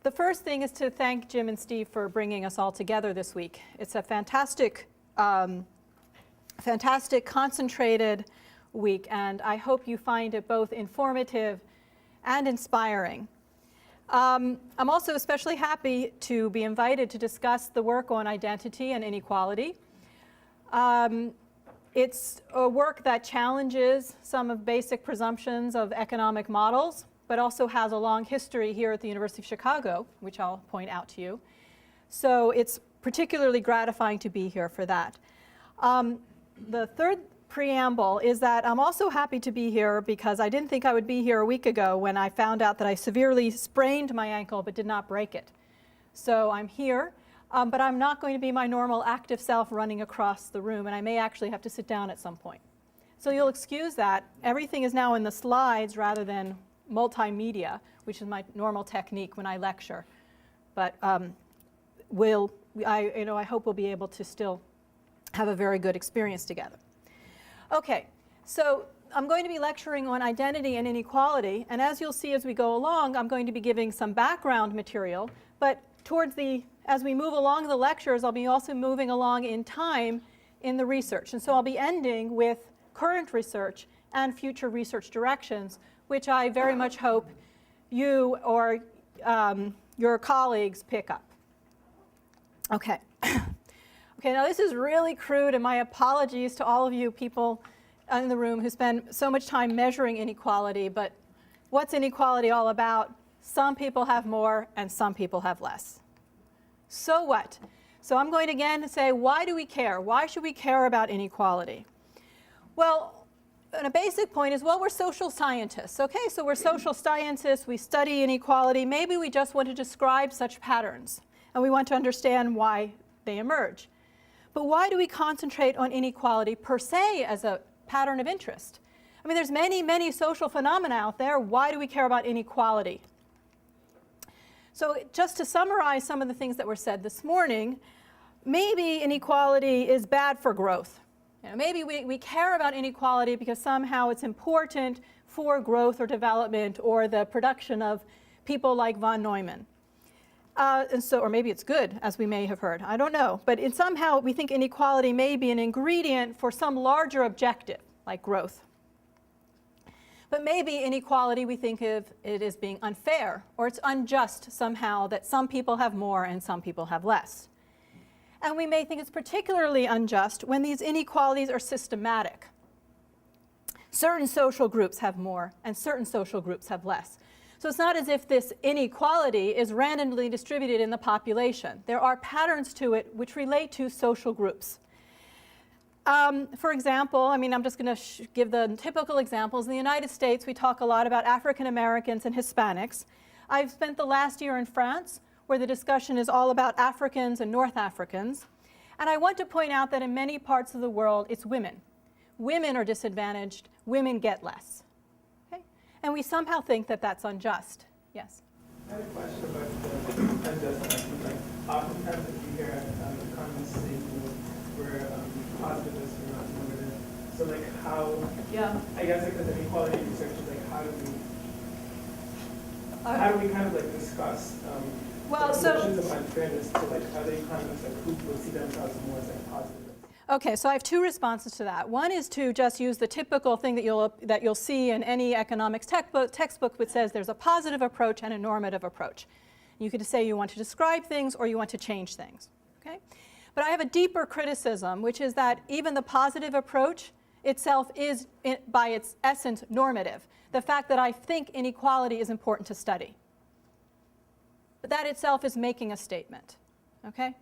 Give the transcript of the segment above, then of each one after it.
the first thing is to thank Jim and Steve for bringing us all together this week. It's a fantastic, fantastic concentrated week, and I hope you find it both informative and inspiring. I'm also especially happy to be invited to discuss the work on identity and inequality. It's a work that challenges some of basic presumptions of economic models, but also has a long history here at the University of Chicago, which I'll point out to you. So it's particularly gratifying to be here for that. The third preamble is that I'm also happy to be here because I didn't think I would be here a week ago when I found out that I severely sprained my ankle but did not break it. So I'm here, but I'm not going to be my normal active self running across the room, and I may actually have to sit down at some point. So you'll excuse that. Everything is now in the slides rather than multimedia, which is my normal technique when I lecture. But I hope we'll be able to still have a very good experience together. Okay, so I'm going to be lecturing on identity and inequality, and as you'll see as we go along, I'm going to be giving some background material, but as we move along the lectures, I'll be also moving along in time in the research. And so I'll be ending with current research and future research directions, which I very much hope you or your colleagues pick up. Okay. Okay, now this is really crude, and my apologies to all of you people in the room who spend so much time measuring inequality, but what's inequality all about? Some people have more and some people have less. So what? So I'm going to again say, why do we care? Why should we care about inequality? Well, and a basic point is, well, we're social scientists. Okay, so we're social scientists, we study inequality. Maybe we just want to describe such patterns, and we want to understand why they emerge. But why do we concentrate on inequality per se as a pattern of interest? I mean, there's many, many social phenomena out there. Why do we care about inequality? So just to summarize some of the things that were said this morning, maybe inequality is bad for growth. Maybe we care about inequality because somehow it's important for growth or development or the production of people like von Neumann. Or maybe it's good, as we may have heard. I don't know. But somehow we think inequality may be an ingredient for some larger objective, like growth. But maybe inequality, we think of it as being unfair, or it's unjust somehow that some people have more and some people have less. And we may think it's particularly unjust when these inequalities are systematic. Certain social groups have more and certain social groups have less. So it's not as if this inequality is randomly distributed in the population. There are patterns to it which relate to social groups. For example, I'm just going to give the typical examples. In the United States, we talk a lot about African Americans and Hispanics. I've spent the last year in France, where the discussion is all about Africans and North Africans. And I want to point out that in many parts of the world, it's women. Women are disadvantaged. Women get less. Okay? And we somehow think that that's unjust. Yes? I had a question about the unjust. Oftentimes if you hear economists say we're positivists, we're not normative. So how, I guess as an equality researcher, how do we kind of discuss notions of unfairness to other economists who will see themselves more as positivists? Okay, so I have two responses to that. One is to just use the typical thing that you'll see in any economics textbook which says there's a positive approach and a normative approach. You could say you want to describe things or you want to change things. Okay? But I have a deeper criticism, which is that even the positive approach itself is, by its essence, normative. The fact that I think inequality is important to study. But that itself is making a statement. Okay?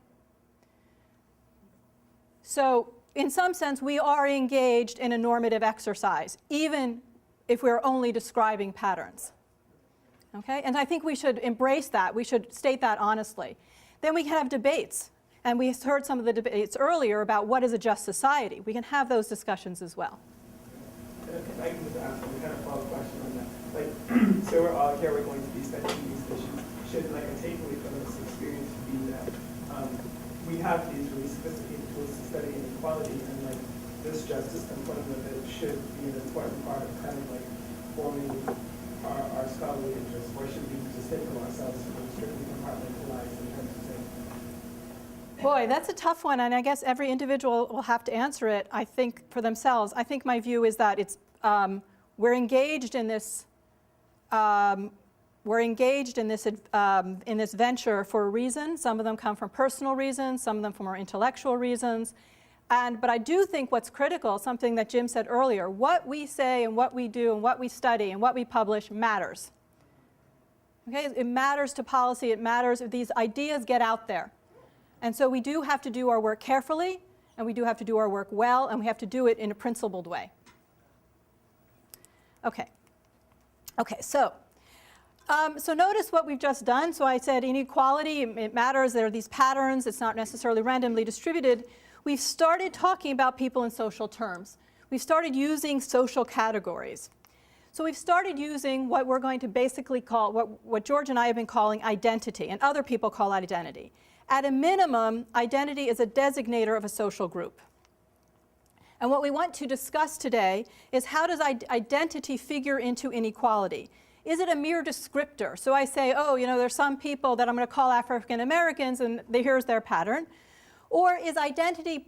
So in some sense, we are engaged in a normative exercise, even if we're only describing patterns. Okay? And I think we should embrace that. We should state that honestly. Then we can have debates. And we heard some of the debates earlier about what is a just society. We can have those discussions as well. I can just ask one kind of follow-up question on that. So we're all here, we're going to be studying these issues. Should a takeaway from this experience be that we have these really sophisticated tools to study inequality, and this justice component of it should be an important part of kind of forming our scholarly interest, or should we just think of ourselves from strictly Boy, that's a tough one, and I guess every individual will have to answer it, I think, for themselves. I think my view is that it's, we're engaged in this in this venture for a reason. Some of them come from personal reasons, some of them from more intellectual reasons. But I do think what's critical, something that Jim said earlier, what we say and what we do and what we study and what we publish matters. Okay? It matters to policy. It matters if these ideas get out there. And so we do have to do our work carefully, and we do have to do our work well, and we have to do it in a principled way. Okay. Okay, so notice what we've just done. So I said inequality, it matters. There are these patterns. It's not necessarily randomly distributed. We've started talking about people in social terms. We've started using social categories. So we've started using what we're going to basically call, what George and I have been calling identity, and other people call identity. At a minimum, identity is a designator of a social group. And what we want to discuss today is how does identity figure into inequality? Is it a mere descriptor? So I say, oh, you know, there's some people that I'm going to call African Americans, and here's their pattern. Or is identity,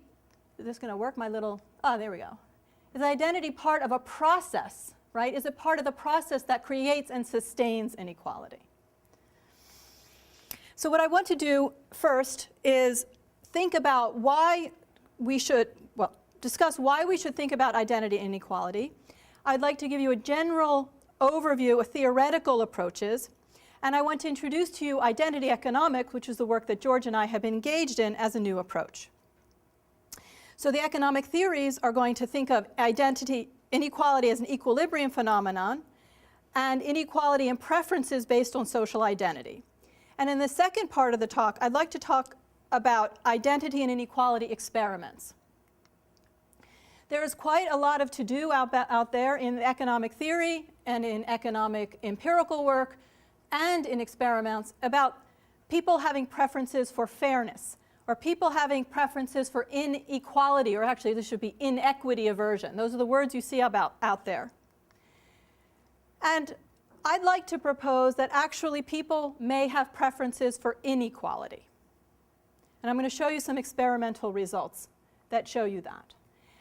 is this going to work? Oh, there we go. Is identity part of a process, right? Is it part of the process that creates and sustains inequality? So what I want to do first is think about why we should, discuss why we should think about identity and inequality. I'd like to give you a general overview of theoretical approaches, and I want to introduce to you identity economics, which is the work that George and I have been engaged in as a new approach. So the economic theories are going to think of inequality as an equilibrium phenomenon, and inequality and preferences based on social identity. And in the second part of the talk, I'd like to talk about identity and inequality experiments. There is quite a lot of to-do out there in economic theory and in economic empirical work and in experiments about people having preferences for fairness, or people having preferences for inequality, or actually this should be inequity aversion. Those are the words you see out there. And I'd like to propose that actually people may have preferences for inequality. And I'm going to show you some experimental results that show you that.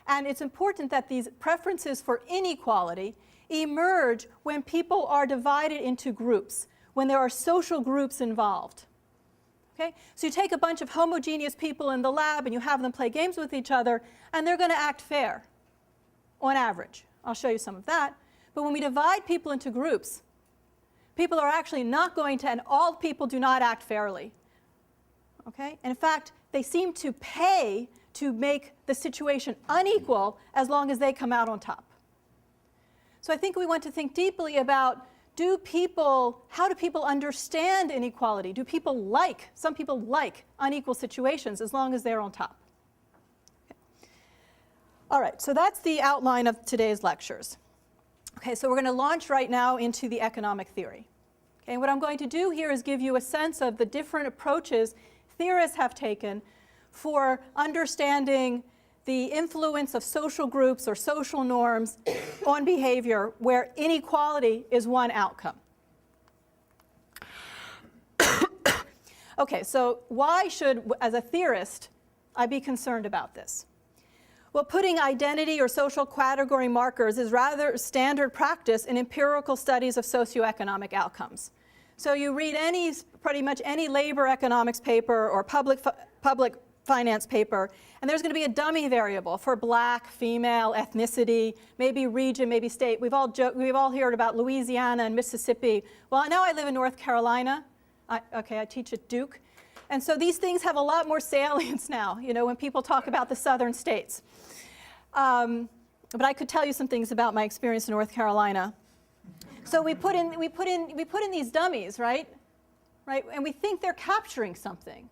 And it's important that these preferences for inequality emerge when people are divided into groups, when there are social groups involved. Okay? So you take a bunch of homogeneous people in the lab and you have them play games with each other, and they're going to act fair, on average. I'll show you some of that. But when we divide people into groups, people are actually not going to, and all people do not act fairly. Okay? And in fact, they seem to pay to make the situation unequal as long as they come out on top. So I think we want to think deeply about how do people understand inequality? Some people like unequal situations as long as they're on top. Okay. All right, so that's the outline of today's lectures. Okay, so we're going to launch right now into the economic theory. Okay, what I'm going to do here is give you a sense of the different approaches theorists have taken for understanding the influence of social groups or social norms on behavior where inequality is one outcome. Okay, so why should, as a theorist, I be concerned about this? Well, putting identity or social category markers is rather standard practice in empirical studies of socioeconomic outcomes. So you read pretty much any labor economics paper or public finance paper, and there's going to be a dummy variable for black, female, ethnicity, maybe region, maybe state. We've all heard about Louisiana and Mississippi. Well, now I live in North Carolina. I teach at Duke. And so these things have a lot more salience now, you know, when people talk about the southern states. But I could tell you some things about my experience in North Carolina. So we put in these dummies, right? And we think they're capturing something.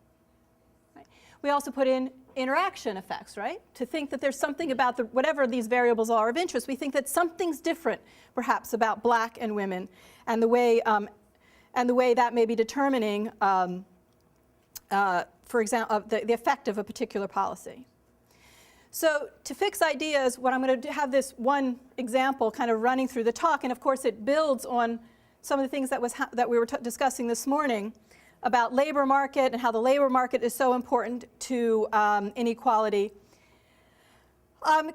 Right? We also put in interaction effects, right? To think that there's something about whatever these variables are of interest. We think that something's different, perhaps, about black and women, and the way that may be determining, for example, the effect of a particular policy. So to fix ideas, what I'm going to have this one example kind of running through the talk, and of course it builds on some of the things that we were discussing this morning. about labor market and how the labor market is so important to inequality.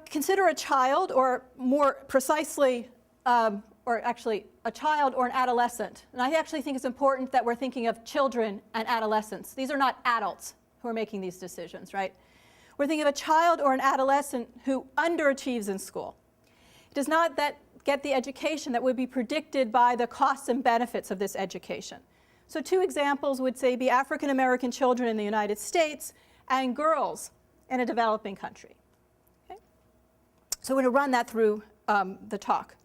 Consider a child, or more precisely, or actually a child or an adolescent. And I actually think it's important that we're thinking of children and adolescents. These are not adults who are making these decisions, right? We're thinking of a child or an adolescent who underachieves in school. Does not get the education that would be predicted by the costs and benefits of this education. So two examples would say be African American children in the United States and girls in a developing country. Okay? So we're going to run that through the talk.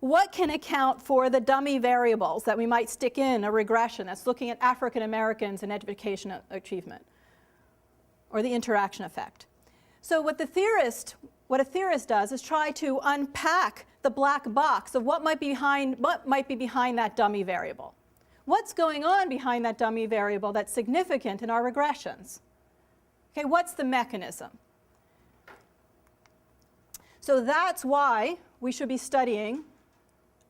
What can account for the dummy variables that we might stick in a regression that's looking at African Americans and education achievement, or the interaction effect? So what a theorist does is try to unpack the black box of what might be behind that dummy variable. What's going on behind that dummy variable that's significant in our regressions? Okay, what's the mechanism? So that's why we should be studying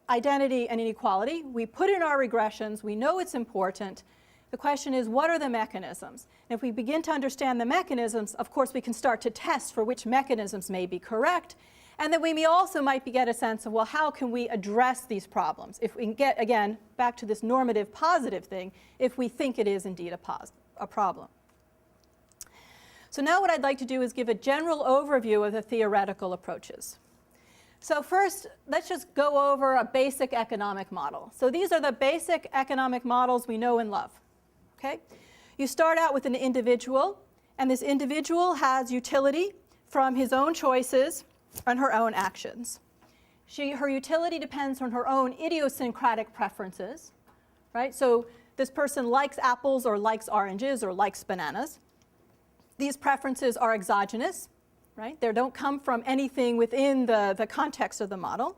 identity and inequality. We put in our regressions, we know it's important. The question is, what are the mechanisms? And if we begin to understand the mechanisms, of course, we can start to test for which mechanisms may be correct. And then we may also get a sense of, well, how can we address these problems? If we can get, again, back to this normative positive thing, if we think it is indeed a problem. So now what I'd like to do is give a general overview of the theoretical approaches. So first, let's just go over a basic economic model. So these are the basic economic models we know and love. Okay? You start out with an individual, and this individual has utility from his own choices and her own actions. Her utility depends on her own idiosyncratic preferences, right? So this person likes apples or likes oranges or likes bananas. These preferences are exogenous, right? They don't come from anything within the context of the model.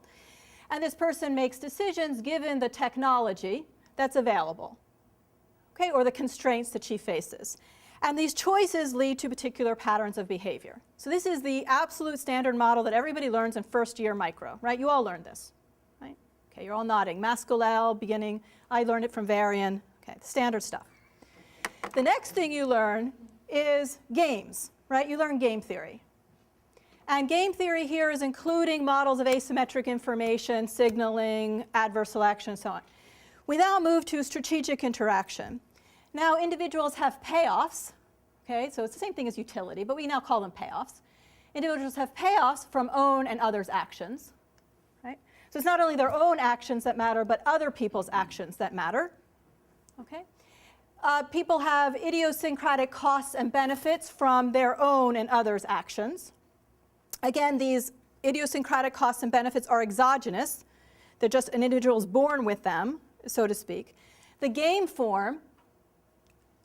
And this person makes decisions given the technology that's available, okay, or the constraints that she faces. And these choices lead to particular patterns of behavior. So this is the absolute standard model that everybody learns in first year micro, right? You all learned this, right? Okay, you're all nodding. Mascolel, beginning, I learned it from Varian, okay, the standard stuff. The next thing you learn is games, right? You learn game theory. And game theory here is including models of asymmetric information, signaling, adverse selection, and so on. We now move to strategic interaction. Now individuals have payoffs, okay, so it's the same thing as utility, but we now call them payoffs. Individuals have payoffs from own and others' actions, right? So it's not only their own actions that matter, but other people's actions that matter, okay? People have idiosyncratic costs and benefits from their own and others' actions. Again, these idiosyncratic costs and benefits are exogenous. They're just an individual's born with them, so to speak. The game form,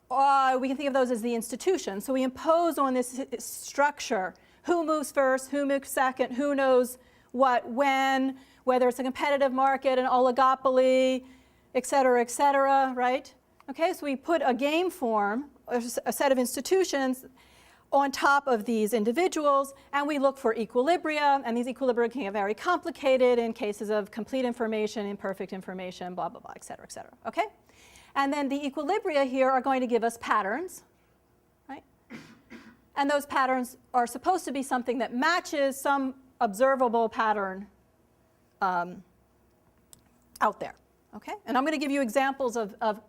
we can think of those as the institution. So we impose on this structure who moves first, who moves second, who knows what, when, whether it's a competitive market, an oligopoly, et cetera, right? Okay, so we put a game form, a set of institutions, on top of these individuals, and we look for equilibria, and these equilibria can get very complicated in cases of complete information, imperfect information, blah, blah, blah, et cetera, okay? And then the equilibria here are going to give us patterns, right? And those patterns are supposed to be something that matches some observable pattern out there, okay? And I'm going to give you examples of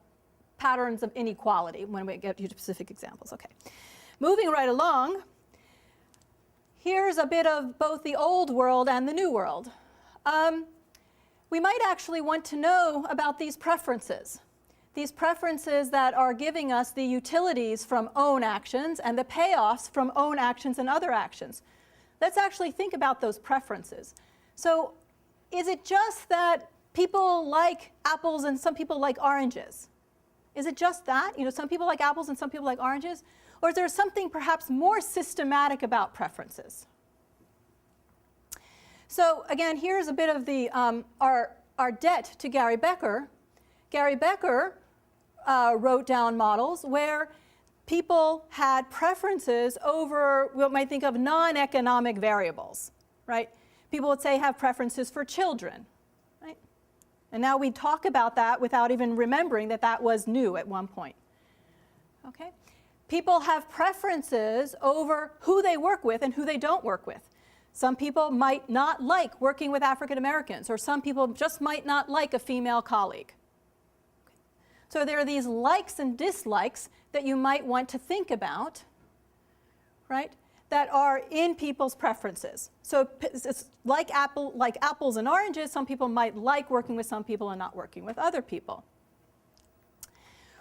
patterns of inequality when we get to specific examples, okay? Moving right along, here's a bit of both the old world and the new world. We might actually want to know about these preferences that are giving us the utilities from own actions and the payoffs from own actions and other actions. Let's actually think about those preferences. So is it just that people like apples and some people like oranges? Is it just that? You know, some people like apples and some people like oranges? Or is there something perhaps more systematic about preferences? So again, here's a bit of the, our debt to Gary Becker. Gary Becker wrote down models where people had preferences over what we might think of non-economic variables, right? People would say have preferences for children, right? And now we talk about that without even remembering that that was new at one point. Okay? People have preferences over who they work with and who they don't work with. Some people might not like working with African Americans, or some people just might not like a female colleague. So there are these likes and dislikes that you might want to think about, right, that are in people's preferences. So it's like apples and oranges. Some people might like working with some people and not working with other people.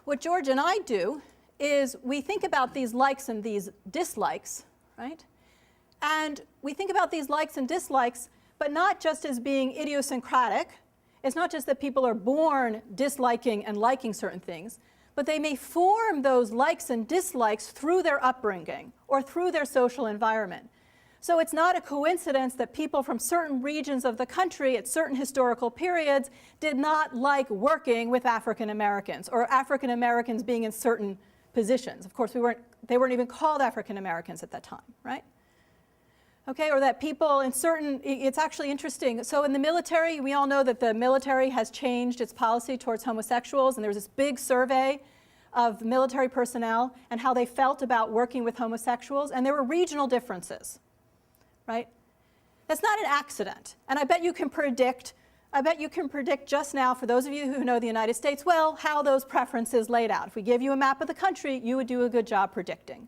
What George and I do is we think about these likes and these dislikes, right? And we think about these likes and dislikes, but not just as being idiosyncratic. It's not just that people are born disliking and liking certain things, but they may form those likes and dislikes through their upbringing or through their social environment. So it's not a coincidence that people from certain regions of the country at certain historical periods did not like working with African Americans, or African Americans being in certain positions. Of course, they weren't even called African Americans at that time, right? Okay, or that people in certain, it's actually interesting. So in the military, we all know that the military has changed its policy towards homosexuals, and there was this big survey of military personnel and how they felt about working with homosexuals, and there were regional differences, right? That's not an accident, and I bet you can predict just now, for those of you who know the United States well, how those preferences laid out. If we gave you a map of the country, you would do a good job predicting,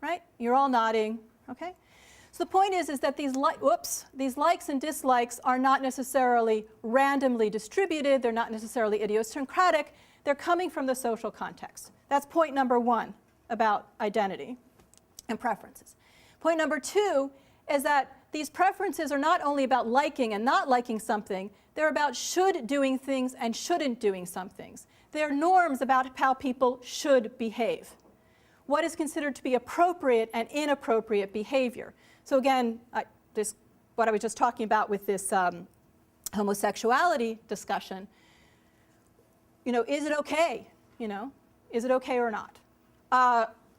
right? You're all nodding, okay? So the point is that these likes and dislikes are not necessarily randomly distributed. They're not necessarily idiosyncratic. They're coming from the social context. That's point number one about identity and preferences. Point number two is that these preferences are not only about liking and not liking something, they're about should doing things and shouldn't doing some things. They're norms about how people should behave. What is considered to be appropriate and inappropriate behavior. So again, what I was just talking about with this homosexuality discussion, is it okay? Is it okay or not?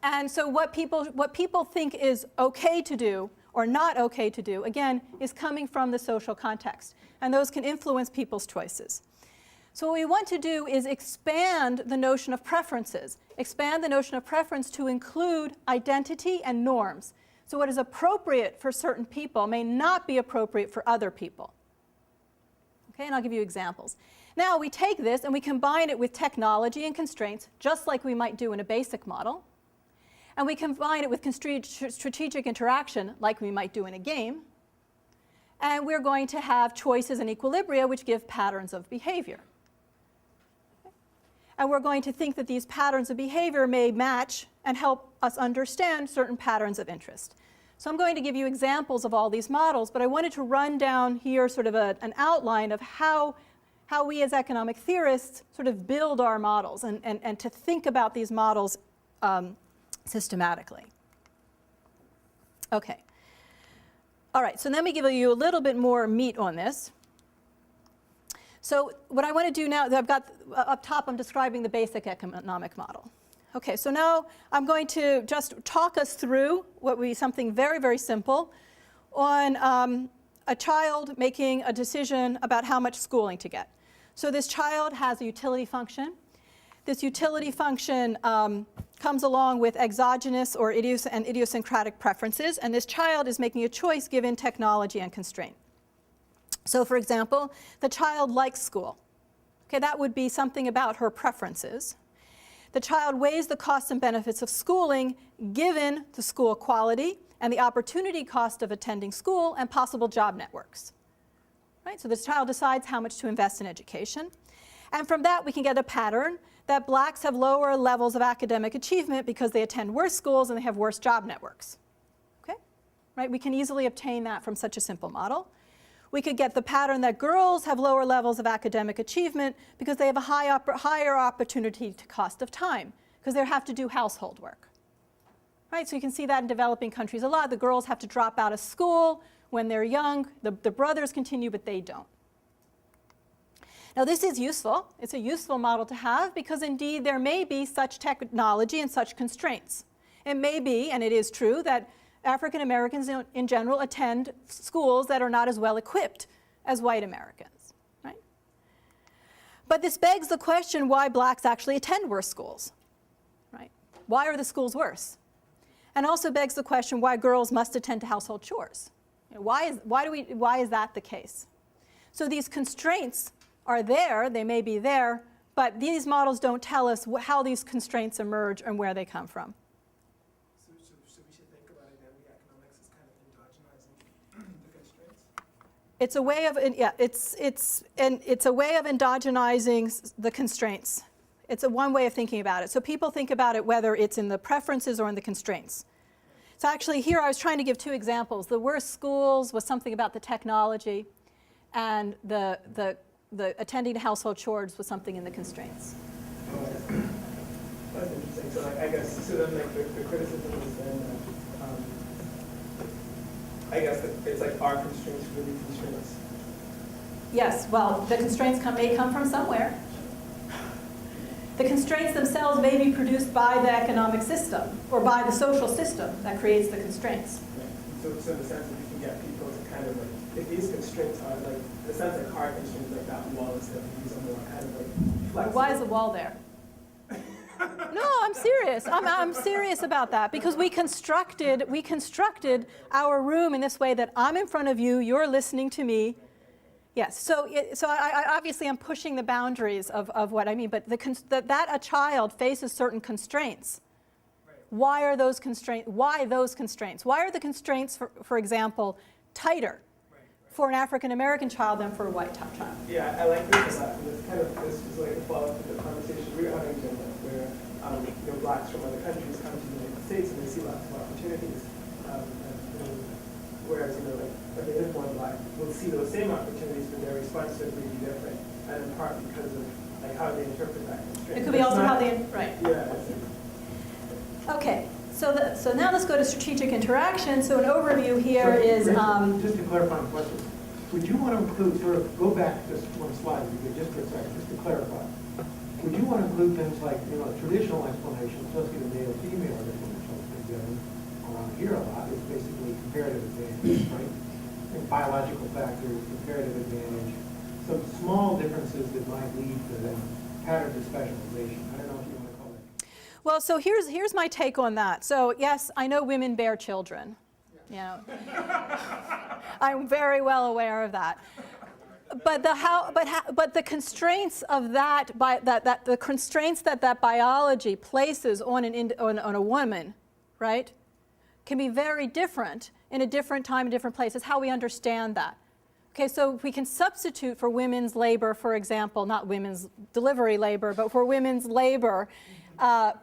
And so what people think is okay to do or not okay to do, again, is coming from the social context. And those can influence people's choices. So what we want to do is expand the notion of preferences, expand the notion of preference to include identity and norms. So what is appropriate for certain people may not be appropriate for other people. Okay, and I'll give you examples. Now we take this and we combine it with technology and constraints, just like we might do in a basic model. And we combine it with strategic interaction, like we might do in a game. And we're going to have choices and equilibria, which give patterns of behavior. Okay? And we're going to think that these patterns of behavior may match and help us understand certain patterns of interest. So I'm going to give you examples of all these models, but I wanted to run down here sort of an outline of how we as economic theorists sort of build our models and to think about these models systematically. Okay. All right, so let me give you a little bit more meat on this. So what I want to do now, I've got up top, I'm describing the basic economic model. Okay, so now I'm going to just talk us through what would be something very, very simple on a child making a decision about how much schooling to get. So this child has a utility function. This utility function comes along with exogenous or idiosyncratic preferences, and this child is making a choice given technology and constraint. So for example, the child likes school. Okay, that would be something about her preferences. The child weighs the costs and benefits of schooling given the school quality and the opportunity cost of attending school and possible job networks. Right? So this child decides how much to invest in education. And from that, we can get a pattern that blacks have lower levels of academic achievement because they attend worse schools and they have worse job networks. Okay? Right? We can easily obtain that from such a simple model. We could get the pattern that girls have lower levels of academic achievement because they have a higher opportunity to cost of time because they have to do household work. Right? So you can see that in developing countries a lot. The girls have to drop out of school when they're young. The brothers continue, but they don't. Now this is useful. It's a useful model to have because indeed there may be such technology and such constraints. It may be, and it is true, that African Americans in general attend schools that are not as well equipped as white Americans, right? But this begs the question why blacks actually attend worse schools, right? Why are the schools worse? And also begs the question why girls must attend to household chores. You know, why is that the case? So these constraints are there, they may be there, but these models don't tell us how these constraints emerge and where they come from. So we should think about identity economics as kind of endogenizing the constraints? It's a way of, yeah, it's a way of endogenizing the constraints. It's one way of thinking about it. So people think about it whether it's in the preferences or in the constraints. So actually here I was trying to give two examples. The worst schools was something about the technology, and the attending to household chores was something in the constraints. Oh, that's interesting. So like, I guess, so then like the criticism is then that, I guess that it's like our constraints really constrain us. Yes, well, the constraints may come from somewhere. The constraints themselves may be produced by the economic system or by the social system that creates the constraints. Right. So in the sense that we can get people to kind of like, if these constraints are like, the sense like hard constraints like that wall is that these are more kind of like flexible. Why is the wall there? No, I'm serious. I'm serious about that because we constructed our room in this way that I'm in front of you, you're listening to me. Yes, so I obviously I'm pushing the boundaries of what I mean, but that a child faces certain constraints. Right. Why are those constraints? Why those constraints? Why are the constraints, for example, tighter for an African American child than for a white child? Yeah, I like this a lot. And it's kind of, this was like a follow-up to the conversation we were having, Jim, where you know, blacks from other countries come to the United States and they see lots of opportunities. Whereas, you know, like, if they is born black, will see those same opportunities, but their response to it may be different, and in part because of like how they interpret that constraint. It could be also how they, right. Yeah. Okay, so now let's go to strategic interaction. So an overview here is... just to clarify the question, would you want to include, sort of, go back just one slide, if you could, just for a second, just to clarify. Would you want to include things like, you know, traditional explanations, especially the male-female differential thing given around here a lot, is basically comparative advantage, right? And biological factors, comparative advantage, some small differences that might lead to then patterns of specialization. I don't know if you want to call it. Well, so here's my take on that. So yes, I know women bear children. You know, I'm very well aware of that. But the constraints of that, the constraints that biology places on a woman, right, can be very different in a different time and different place. It's how we understand that. Okay, so we can substitute for women's labor, for example, not women's delivery labor, but for women's labor,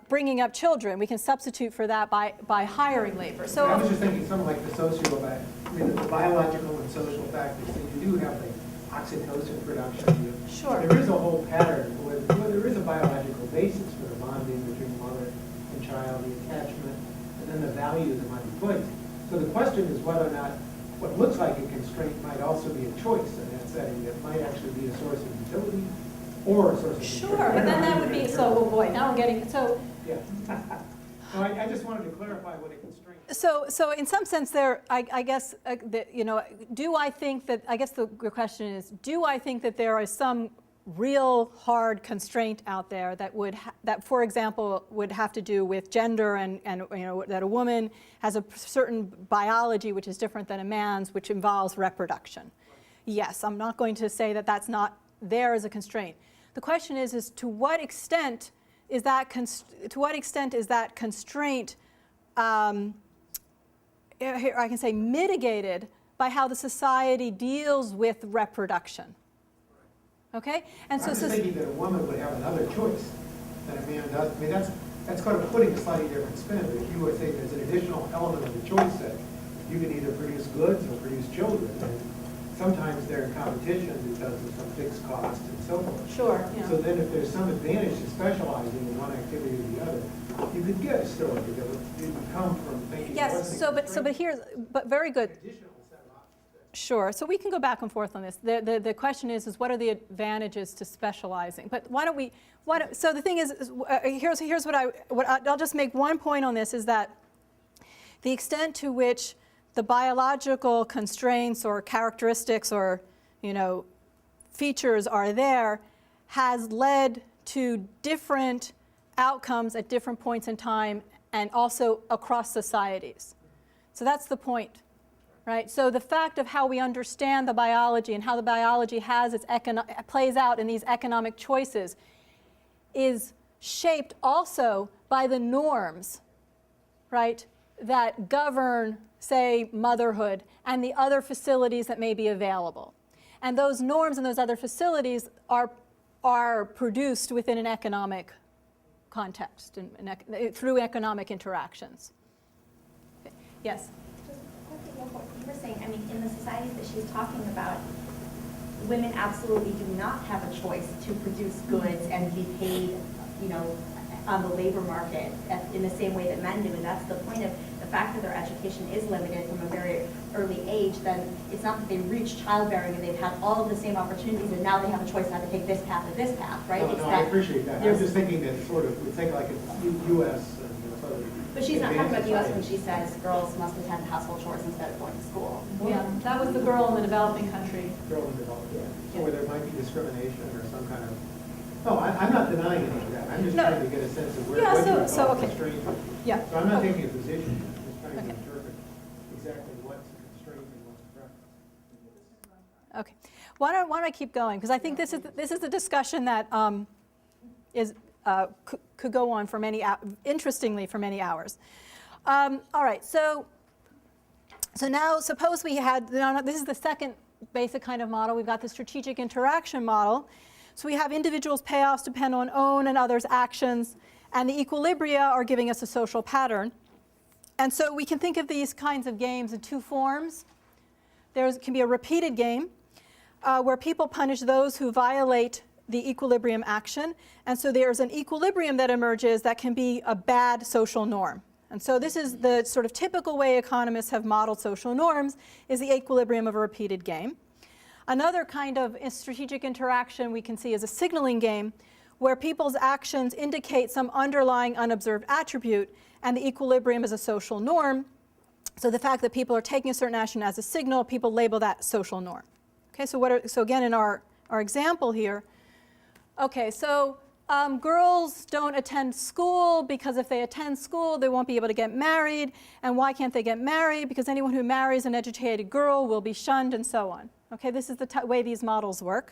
bringing up children. We can substitute for that by hiring labor. So I was just thinking something like the the biological and social factors. So you do have the oxytocin production. Sure. There is a whole pattern where there is a biological basis for the bonding between mother and child, the attachment, and then the value that might be placed. So the question is whether or not what looks like a constraint might also be a choice in that setting that might actually be a source of utility or a source of sure, constraint. but then that would be, so, oh boy, now we're getting, so. Yeah. So I just wanted to clarify what a constraint is. So in some sense there, I guess, you know, do I think that, I guess the question is, do I think that there is some real hard constraint out there that that, for example, would have to do with gender and you know, that a woman has a certain biology which is different than a man's, which involves reproduction? Yes, I'm not going to say that that's not there as a constraint. The question is to what extent is that constraint, here I can say mitigated by how the society deals with reproduction? Okay, and so I'm just thinking that a woman would have another choice than a man does. I mean, that's kind of putting a slightly different spin. But if you were saying there's an additional element of the choice that you can either produce goods or produce children, and sometimes they're in competition because of some fixed cost and so forth. Sure. Yeah. So then if there's some advantage to specializing in one activity or the other, you could get a story that would come from thinking. Yes. But very good. Sure. So we can go back and forth on this. The question is what are the advantages to specializing? But why don't we? So the thing is here's what I'll just make one point on this is that the extent to which the biological constraints or characteristics or, you know, features are there has led to different outcomes at different points in time and also across societies. So that's the point, right? So the fact of how we understand the biology and how the biology has plays out in these economic choices is shaped also by the norms, right, that govern, say, motherhood and the other facilities that may be available. And those norms and those other facilities are produced within an economic context and through economic interactions. Okay. Yes? Just quickly, what you were saying, I mean, in the societies that she was talking about, women absolutely do not have a choice to produce goods and be paid, you know, on the labor market in the same way that men do. And that's the point of the fact that their education is limited from a very early age. Then it's not that they reach childbearing and they've had all of the same opportunities and now they have a choice not to take this path or this path, right? No, I appreciate that. I'm just thinking that sort of, we think like it's U.S. and sort of. But she's not talking about the U.S. when she says girls must attend household chores instead of going to school. Yeah, that was the girl in the developing country. Girl in development, yeah. So where there might be discrimination or some kind of, no, I'm not denying any of that. I'm just No. trying to get a sense of where, Yeah, what you would so, call okay. constraint. Yeah. So I'm not Okay. taking a position, I'm just trying to Okay. interpret exactly what's a constraint and what's a preference. Okay. Why don't I keep going? Because I think this is a discussion that could go on for interestingly for many hours. All right. So now suppose we had, this is the second basic kind of model. We've got the strategic interaction model. So we have individuals' payoffs depend on own and others' actions, and the equilibria are giving us a social pattern. And so we can think of these kinds of games in two forms. There can be a repeated game where people punish those who violate the equilibrium action. And so there's an equilibrium that emerges that can be a bad social norm. And so this is the sort of typical way economists have modeled social norms, is the equilibrium of a repeated game. Another kind of strategic interaction we can see is a signaling game, where people's actions indicate some underlying unobserved attribute, and the equilibrium is a social norm. So the fact that people are taking a certain action as a signal, people label that social norm. Okay, so again, in our example here, okay, so girls don't attend school because if they attend school, they won't be able to get married. And why can't they get married? Because anyone who marries an educated girl will be shunned, and so on. Okay, this is the way these models work.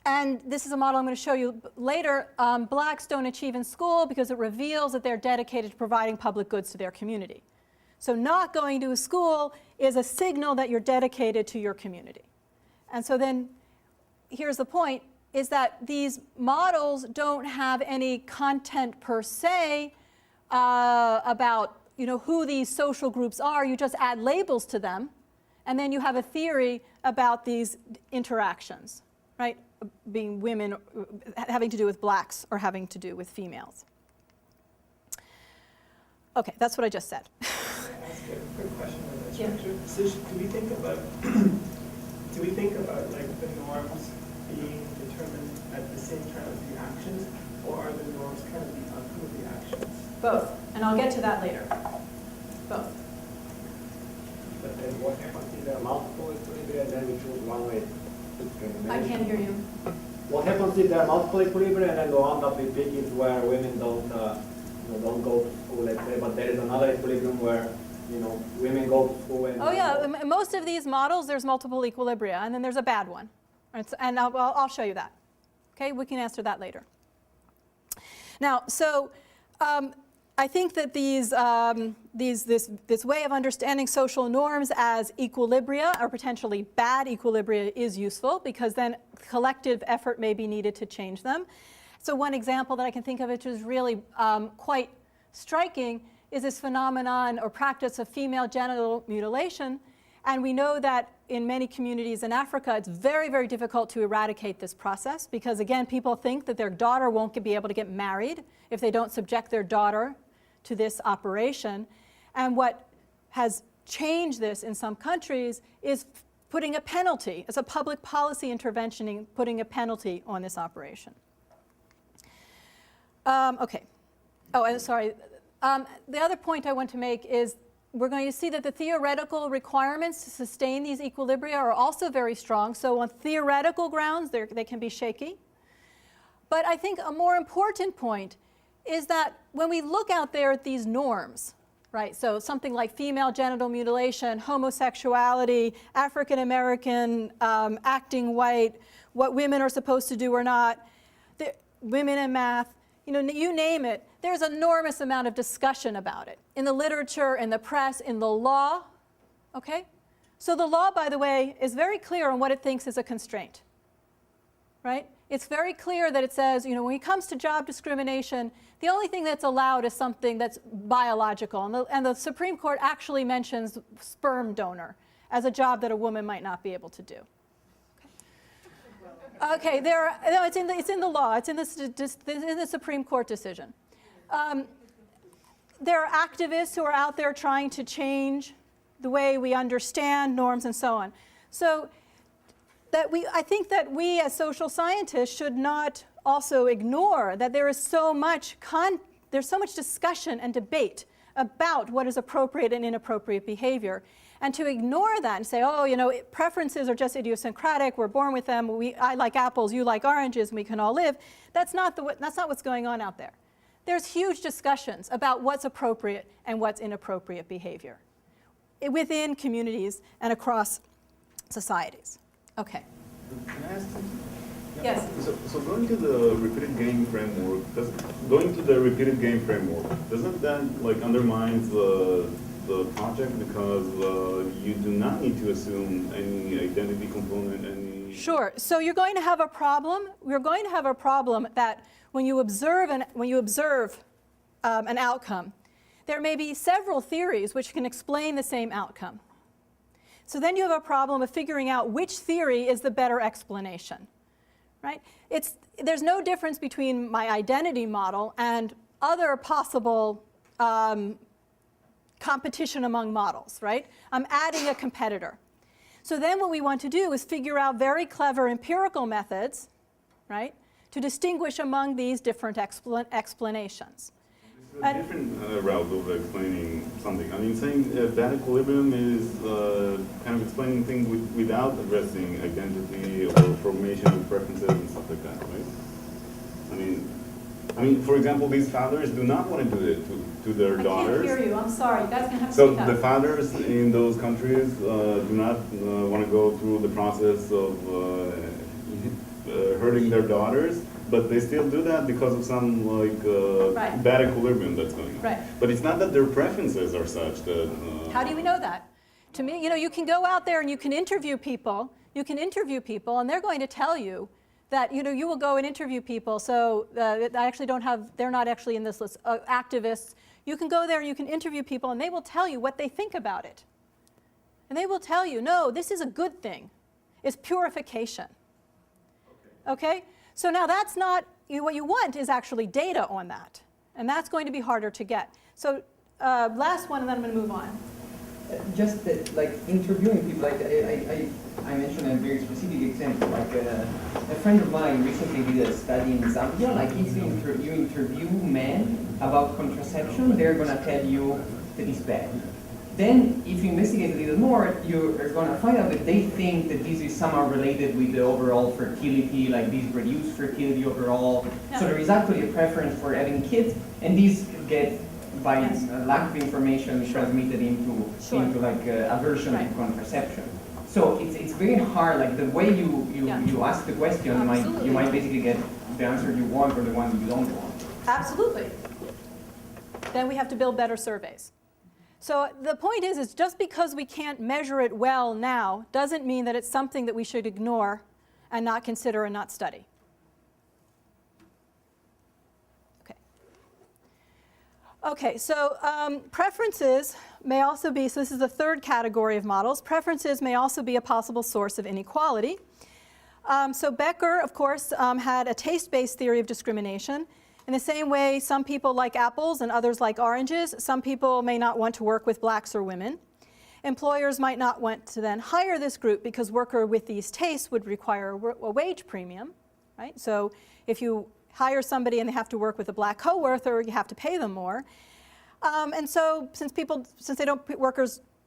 And this is a model I'm going to show you later. Blacks don't achieve in school because it reveals that they're dedicated to providing public goods to their community. So not going to a school is a signal that you're dedicated to your community. And so then here's the point, is that these models don't have any content per se about who these social groups are. You just add labels to them, and then you have a theory about these interactions, right? Being women, having to do with blacks or having to do with females. Okay, that's what I just said. Can I ask a quick question on that Yeah. structure? So do we think about like the norms being determined at the same time as the actions, or are the norms kind of the outcome of the actions? Both, and I'll get to that later. Both. But then what happens if there are multiple equilibria, then we choose one way to I can't hear you. What happens if there are multiple equilibria and then we end up with big where women don't go to school, let's say, but there is another equilibrium where women go to school and Oh yeah, in most of these models there's multiple equilibria, and then there's a bad one. And I'll show you that. Okay, we can answer that later. Now, so I think that this way of understanding social norms as equilibria or potentially bad equilibria is useful, because then collective effort may be needed to change them. So one example that I can think of, which is really quite striking, is this phenomenon or practice of female genital mutilation. And we know that in many communities in Africa, it's very, very difficult to eradicate this process, because again, people think that their daughter won't be able to get married if they don't subject their daughter to this operation. And what has changed this in some countries is putting a penalty, as a public policy intervention, putting a penalty on this operation. Okay. Oh, and sorry. The other point I want to make is we're going to see that the theoretical requirements to sustain these equilibria are also very strong. So on theoretical grounds, they can be shaky. But I think a more important point is that when we look out there at these norms, right, so something like female genital mutilation, homosexuality, African American, acting white, what women are supposed to do or not, women in math, you name it, there's an enormous amount of discussion about it in the literature, in the press, in the law, okay? So the law, by the way, is very clear on what it thinks is a constraint, right? It's very clear that it says, when it comes to job discrimination, the only thing that's allowed is something that's biological. And the Supreme Court actually mentions sperm donor as a job that a woman might not be able to do. Okay, it's in the law. It's in the Supreme Court decision. There are activists who are out there trying to change the way we understand norms and so on. So I think that we as social scientists should not also ignore that there is so much discussion and debate about what is appropriate and inappropriate behavior. And to ignore that and say, preferences are just idiosyncratic, we're born with them, I like apples, you like oranges, and we can all live, that's not what's going on out there. There's huge discussions about what's appropriate and what's inappropriate behavior within communities and across societies. Okay. Can I ask something? Yes. So going to the repeated game framework, doesn't that undermine the project because you do not need to assume any identity component, any... Sure. So you're going to have a problem. We're going to have a problem that when you observe an outcome, there may be several theories which can explain the same outcome. So then you have a problem of figuring out which theory is the better explanation, right? There's no difference between my identity model and other possible competition among models, right? I'm adding a competitor. So then what we want to do is figure out very clever empirical methods, right, to distinguish among these different explanations. It's a different route of explaining something. I mean, saying that equilibrium is kind of explaining things without addressing identity or formation of preferences and stuff like that, right? I mean, for example, these fathers do not want to do it to their daughters. I can't hear you. I'm sorry. You guys are going to have to So speak up. the fathers in those countries do not want to go through the process of hurting their daughters, but they still do that because of some Right. bad equilibrium that's going on. Right. But it's not that their preferences are such that. How do we know that? To me, you can go out there and you can interview people. And they're going to tell you that you will go and interview people. So they're not actually in this list. Activists. You can go there and you can interview people, and they will tell you what they think about it. And they will tell you, no, this is a good thing. It's purification. Okay? So now that's not, what you want is actually data on that. And that's going to be harder to get. So last one, and then I'm going to move on. Just that, interviewing people, I mentioned a very specific example. A friend of mine recently did a study in Zambia. If you interview men about contraception, they're going to tell you that it's bad. Then, if you investigate a little more, you're going to find out that they think that this is somehow related with the overall fertility, this reduced fertility overall. Yeah. So there is actually a preference for having kids, and these get, by lack of information, transmitted into aversion Right. to contraception. So it's very hard. The way you ask the question, Absolutely. you might basically get the answer you want or the one you don't want. Absolutely. Then we have to build better surveys. So the point is just because we can't measure it well now doesn't mean that it's something that we should ignore and not consider and not study. Okay, so preferences may also be, so this is the third category of models, preferences may also be a possible source of inequality. So Becker, of course, had a taste-based theory of discrimination. In the same way, some people like apples and others like oranges. Some people may not want to work with blacks or women. Employers might not want to then hire this group because worker with these tastes would require a wage premium, right? So if you hire somebody and they have to work with a black coworker, you have to pay them more. And so since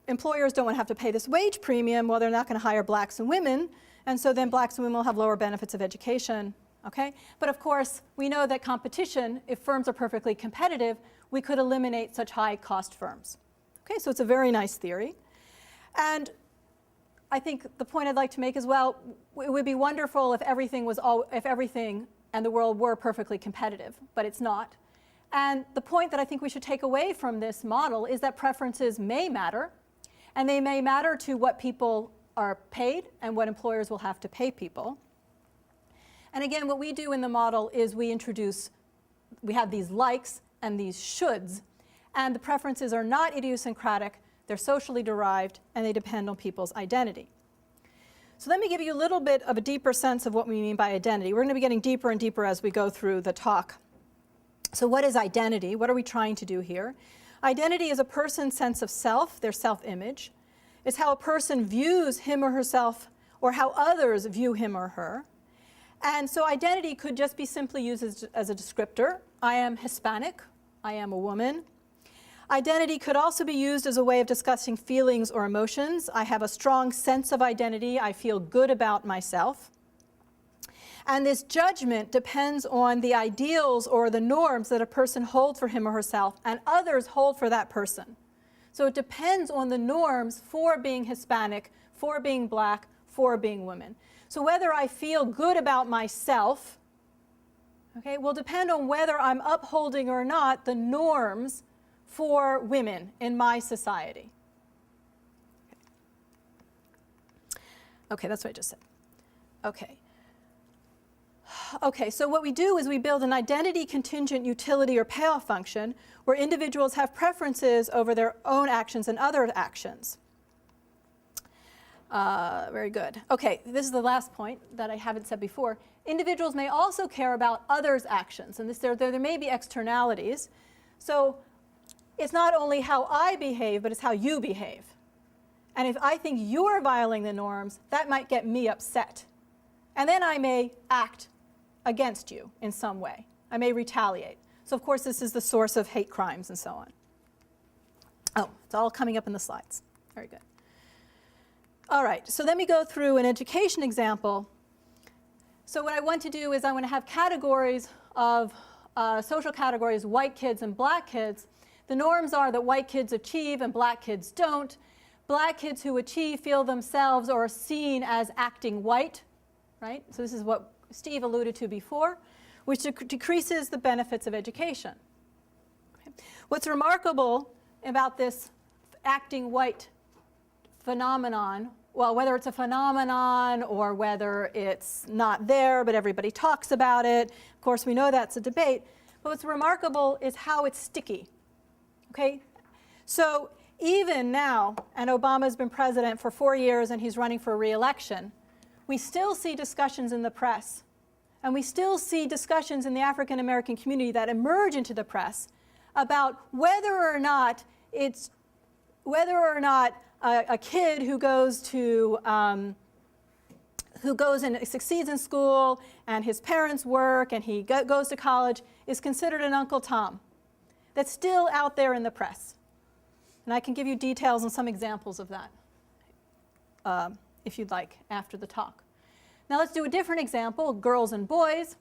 employers don't want to have to pay this wage premium, well, they're not going to hire blacks and women, and so then blacks and women will have lower benefits of education, okay? But of course, we know that competition, if firms are perfectly competitive, we could eliminate such high-cost firms. Okay, so it's a very nice theory. And I think the point I'd like to make is, well, it would be wonderful if everything and the world were perfectly competitive, but it's not. And the point that I think we should take away from this model is that preferences may matter, and they may matter to what people are paid and what employers will have to pay people. And again, what we do in the model is we have these likes and these shoulds, and the preferences are not idiosyncratic, they're socially derived, and they depend on people's identity. So let me give you a little bit of a deeper sense of what we mean by identity. We're going to be getting deeper and deeper as we go through the talk. So what is identity? What are we trying to do here? Identity is a person's sense of self, their self-image. It's how a person views him or herself, or how others view him or her. And so identity could just be simply used as a descriptor. I am Hispanic. I am a woman. Identity could also be used as a way of discussing feelings or emotions. I have a strong sense of identity. I feel good about myself. And this judgment depends on the ideals or the norms that a person holds for him or herself and others hold for that person. So it depends on the norms for being Hispanic, for being black, for being women. So whether I feel good about myself, okay, will depend on whether I'm upholding or not the norms for women in my society. Okay, that's what I just said. Okay, so what we do is we build an identity contingent utility or payoff function where individuals have preferences over their own actions and other actions. Very good. Okay, this is the last point that I haven't said before. Individuals may also care about others' actions, and there may be externalities. So it's not only how I behave, but it's how you behave. And if I think you're violating the norms, that might get me upset. And then I may act against you in some way. I may retaliate. So of course this is the source of hate crimes and so on. Oh, it's all coming up in the slides. Very good. All right, so let me go through an education example. So what I want to do is I want to have categories of social categories, white kids and black kids. The norms are that white kids achieve and black kids don't. Black kids who achieve feel themselves or are seen as acting white, right? So this is what Steve alluded to before, which decreases the benefits of education. Okay. What's remarkable about this acting white phenomenon, well, whether it's a phenomenon or whether it's not there, but everybody talks about it, of course we know that's a debate, but what's remarkable is how it's sticky. Okay? So even now, and Obama's been president for 4 years and he's running for re-election, we still see discussions in the press, and we still see discussions in the African American community that emerge into the press about whether or not a kid who goes and succeeds in school and his parents work and he goes to college is considered an Uncle Tom. That's still out there in the press. And I can give you details and some examples of that if you'd like after the talk. Now let's do a different example, girls and boys.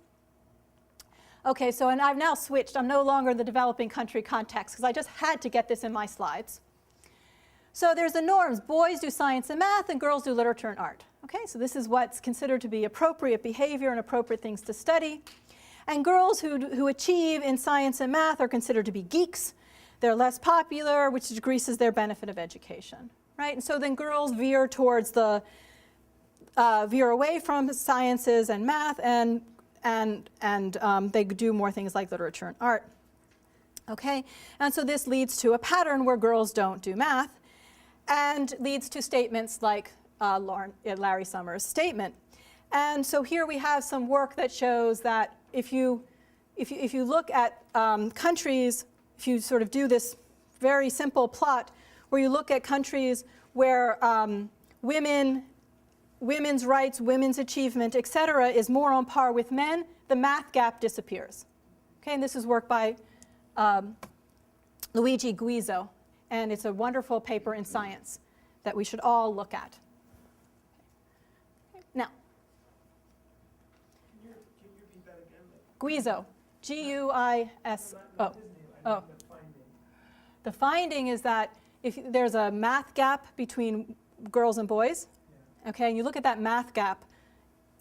Okay, so and I've now switched. I'm no longer in the developing country context because I just had to get this in my slides. So there's the norms. Boys do science and math and girls do literature and art. Okay, so this is what's considered to be appropriate behavior and appropriate things to study. And girls who achieve in science and math are considered to be geeks. They're less popular, which decreases their benefit of education, right? And so then girls veer towards veer away from sciences and math, and they do more things like literature and art. Okay, and so this leads to a pattern where girls don't do math, and leads to statements like Larry Summers' statement. And so here we have some work that shows that if you look at countries, if you sort of do this very simple plot where you look at countries where women's rights, women's achievement, et cetera, is more on par with men, the math gap disappears. Okay, and this is work by Luigi Guizzo, and it's a wonderful paper in Science that we should all look at. Now, Can you repeat that again? Guizzo, G-U-I-S-O. Not Disney, I Oh. mean the finding. The finding is that if there's a math gap between girls and boys, okay, and you look at that math gap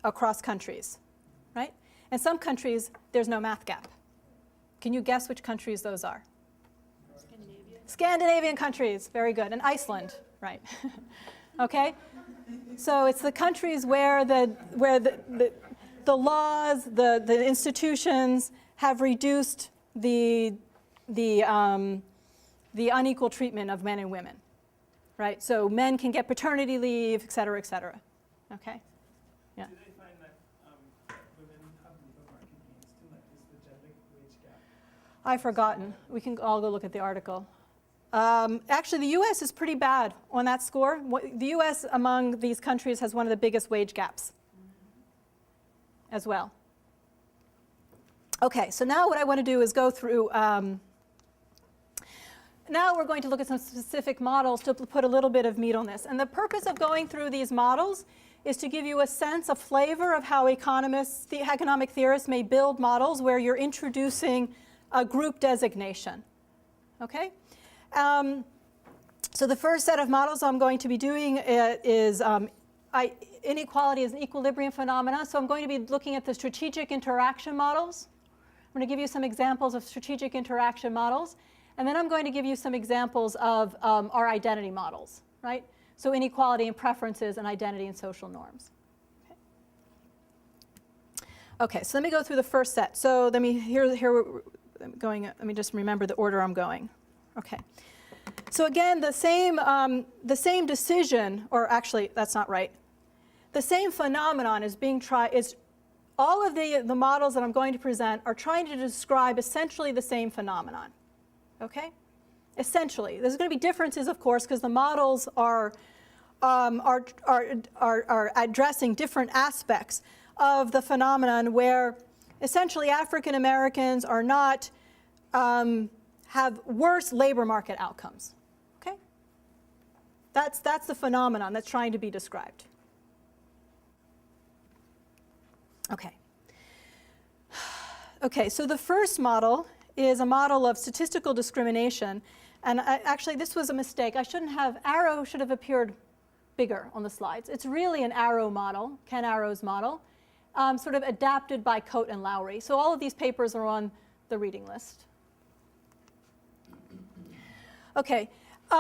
across countries, right? In some countries, there's no math gap. Can you guess which countries those are? Scandinavian countries, very good, and Iceland, right? Okay, so it's the countries where the laws, the institutions have reduced the unequal treatment of men and women, right? So men can get paternity leave, et cetera, okay? Yeah. Do they find that women have labor market gains too, like is the gender wage gap? I've forgotten. We can all go look at the article. Actually, the U.S. is pretty bad on that score. The U.S. among these countries has one of the biggest wage gaps as well. Okay, so now what I want to do is go through, now we're going to look at some specific models to put a little bit of meat on this. And the purpose of going through these models is to give you a sense, a flavor of how economists, the economic theorists may build models where you're introducing a group designation, okay? So the first set of models I'm going to be doing is inequality as an equilibrium phenomena. So I'm going to be looking at the strategic interaction models. I'm going to give you some examples of strategic interaction models. And then I'm going to give you some examples of our identity models, right? So inequality and preferences and identity and social norms. Okay, so let me go through the first set. So let me, let me just remember the order I'm going. Okay. So again, the same decision, or actually, that's not right. The same phenomenon is being tried, all of the models that I'm going to present are trying to describe essentially the same phenomenon, okay? Essentially. There's going to be differences, of course, because the models are addressing different aspects of the phenomenon where essentially African Americans are not, have worse labor market outcomes, okay? That's the phenomenon that's trying to be described. Okay. Okay, so the first model is a model of statistical discrimination. And actually, this was a mistake. Arrow should have appeared bigger on the slides. It's really an Arrow model, Ken Arrow's model, sort of adapted by Coate and Lowry. So all of these papers are on the reading list. Okay,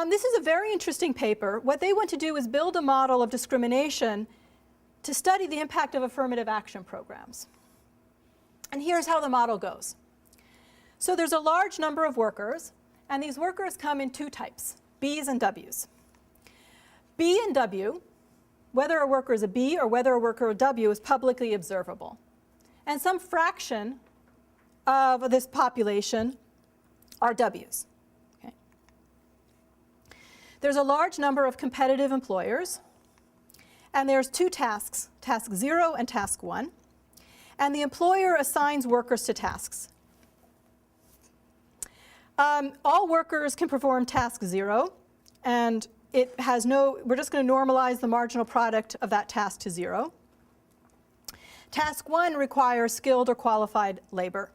this is a very interesting paper. What they want to do is build a model of discrimination to study the impact of affirmative action programs. And here's how the model goes. So there's a large number of workers, and these workers come in two types, Bs and Ws. B and W, whether a worker is a B or whether a worker is a W, is publicly observable. And some fraction of this population are Ws. Okay. There's a large number of competitive employers, and there's two tasks, task 0 and task 1. And the employer assigns workers to tasks. All workers can perform task 0, and it has we're just going to normalize the marginal product of that task to 0. Task 1 requires skilled or qualified labor.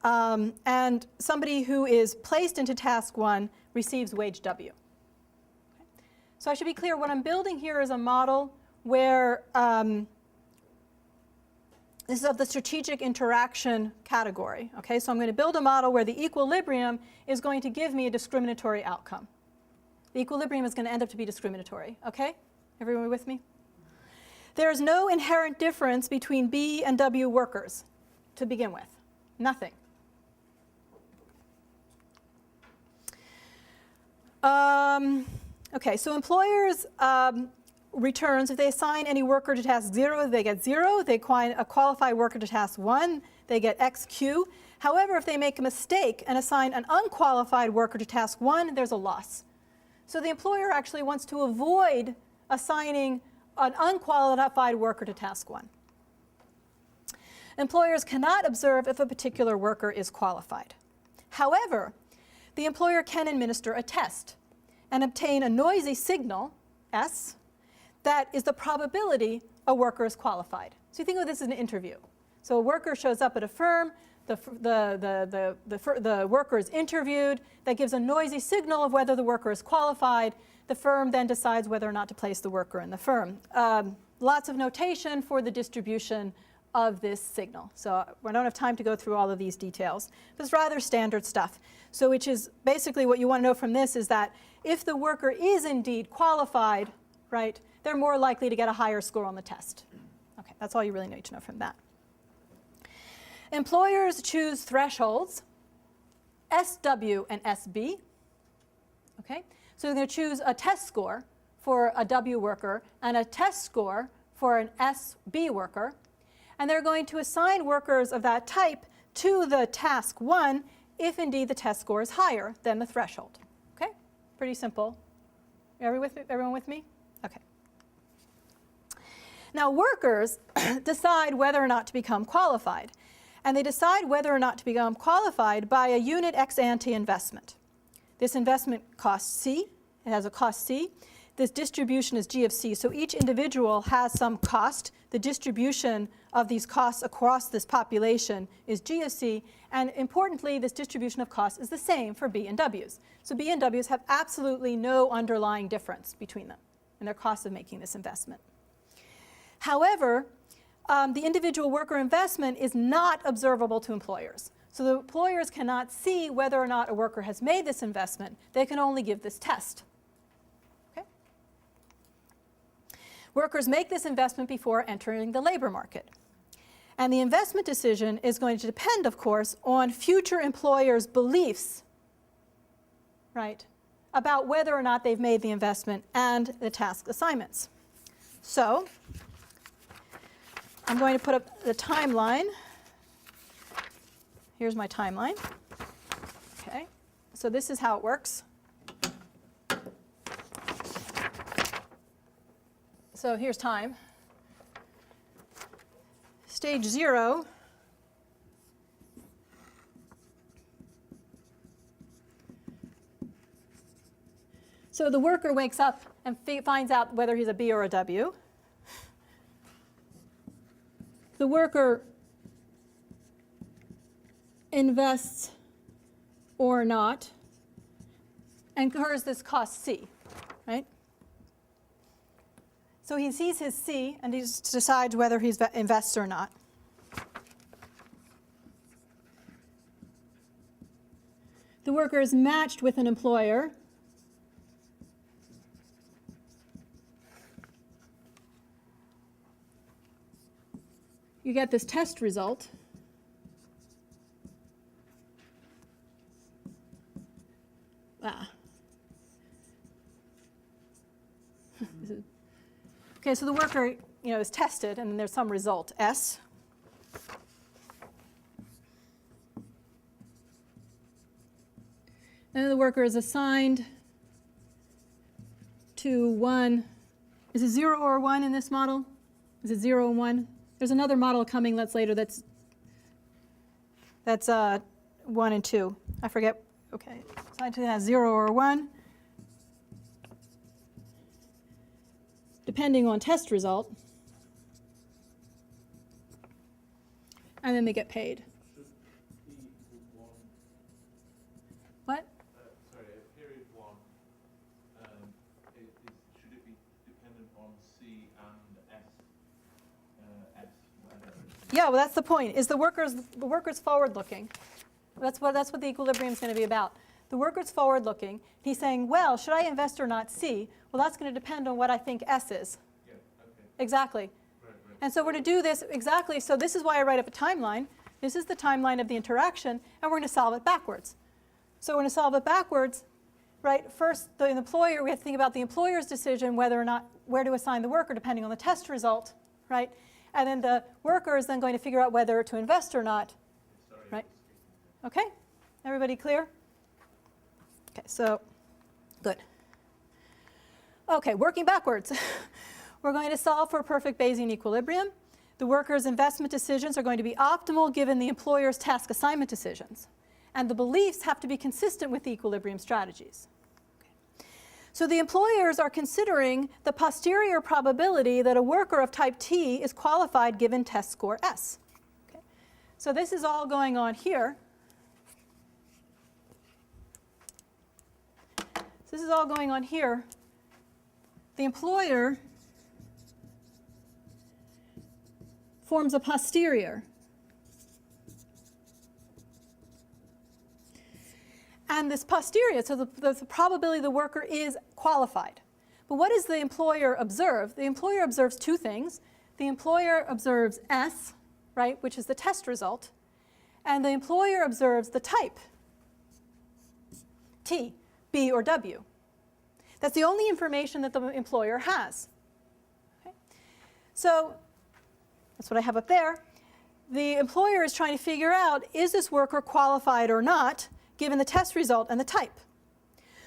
And somebody who is placed into task 1 receives wage W. So I should be clear, what I'm building here is a model where this is of the strategic interaction category. Okay, so I'm going to build a model where the equilibrium is going to give me a discriminatory outcome. The equilibrium is going to end up to be discriminatory. Okay, everyone with me? There is no inherent difference between B and W workers to begin with. Nothing. Okay, so employers' returns, if they assign any worker to task 0, they get 0. They assign a qualified worker to task 1, they get XQ. However, if they make a mistake and assign an unqualified worker to task 1, there's a loss. So the employer actually wants to avoid assigning an unqualified worker to task 1. Employers cannot observe if a particular worker is qualified. However, the employer can administer a test and obtain a noisy signal, S, that is the probability a worker is qualified. So you think of this as an interview. So a worker shows up at a firm, the worker is interviewed, that gives a noisy signal of whether the worker is qualified. The firm then decides whether or not to place the worker in the firm. Lots of notation for the distribution of this signal. So I don't have time to go through all of these details, but it's rather standard stuff. So which is basically what you want to know from this is that if the worker is indeed qualified, right, they're more likely to get a higher score on the test. Okay, that's all you really need to know from that. Employers choose thresholds, SW and SB. Okay, so they're going to choose a test score for a W worker and a test score for an SB worker. And they're going to assign workers of that type to the task 1 if indeed the test score is higher than the threshold. Okay? Pretty simple. Everyone with me? Okay. Now workers decide whether or not to become qualified. And they decide whether or not to become qualified by a unit ex ante investment. This investment costs C. It has a cost C. This distribution is G of C. So each individual has some cost. The distribution of these costs across this population is G of C. And importantly, this distribution of costs is the same for B and Ws. So B and Ws have absolutely no underlying difference between them in their costs of making this investment. However, the individual worker investment is not observable to employers. So the employers cannot see whether or not a worker has made this investment. They can only give this test. Okay? Workers make this investment before entering the labor market. And the investment decision is going to depend, of course, on future employers' beliefs, right, about whether or not they've made the investment and the task assignments. So I'm going to put up the timeline. Here's my timeline. Okay, so this is how it works. So here's time. Stage 0. So the worker wakes up and finds out whether he's a B or a W. The worker invests or not, and incurs this cost C, right? So he sees his C and he decides whether he invests or not. The worker is matched with an employer. You get this test result. Okay, so the worker, is tested, and then there's some result, S. Then the worker is assigned to 1. Is it 0 or 1 in this model? Is it 0 and 1? There's another model coming later that's 1 and 2. I forget. Okay, assigned to has 0 or 1. Depending on test result. And then they get paid. Should P equal 1? What? Sorry, period 1. Should it be dependent on C and S? Whatever. Yeah, well, that's the point. Is the worker's forward-looking? That's what the equilibrium is going to be about. The worker's forward-looking. He's saying, well, should I invest or not C? Well, that's going to depend on what I think S is. Yeah, okay. Exactly. Right. And so we're going to do this exactly. So this is why I write up a timeline. This is the timeline of the interaction, and we're going to solve it backwards. So we're going to solve it backwards, right? First, the employer, we have to think about the employer's decision whether or not where to assign the worker depending on the test result, right? And then the worker is then going to figure out whether to invest or not, Sorry, right? Okay, everybody clear? Okay, so good. Okay, working backwards. We're going to solve for a perfect Bayesian equilibrium. The worker's investment decisions are going to be optimal given the employer's task assignment decisions. and the beliefs have to be consistent with the equilibrium strategies. Okay. So the employers are considering the posterior probability that a worker of type T is qualified given test score S. Okay. So this is all going on here. This is all going on here. The employer forms a posterior. And this posterior, so the probability the worker is qualified. But what does the employer observe? The employer observes two things. The employer observes S, right, which is the test result, and the employer observes the type, T, B, or W. That's the only information that the employer has. Okay? So that's what I have up there. The employer is trying to figure out, is this worker qualified or not, given the test result and the type?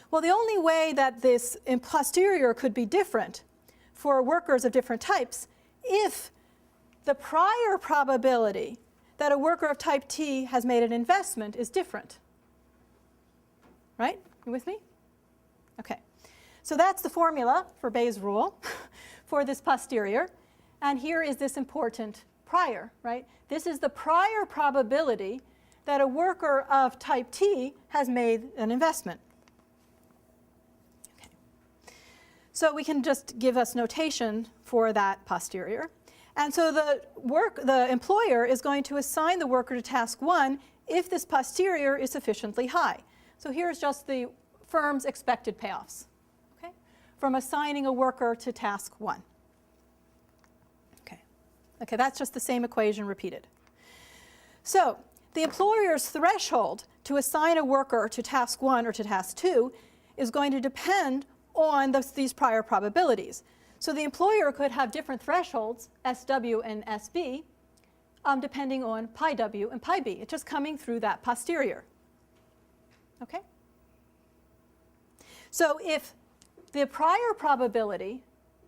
Well, the only way that this posterior could be different for workers of different types if the prior probability that a worker of type T has made an investment is different. Right? You with me? Okay. So that's the formula for Bayes' rule for this posterior. And here is this important prior, right? This is the prior probability that a worker of type T has made an investment. Okay. So we can just give us notation for that posterior. And so the employer is going to assign the worker to task 1 if this posterior is sufficiently high. So here's just the firm's expected payoffs, okay, from assigning a worker to task 1. Okay, that's just the same equation repeated. So the employer's threshold to assign a worker to task 1 or to task 2 is going to depend on these prior probabilities. So the employer could have different thresholds, SW and SB, depending on pi W and pi B. It's just coming through that posterior. Okay? So if the prior probability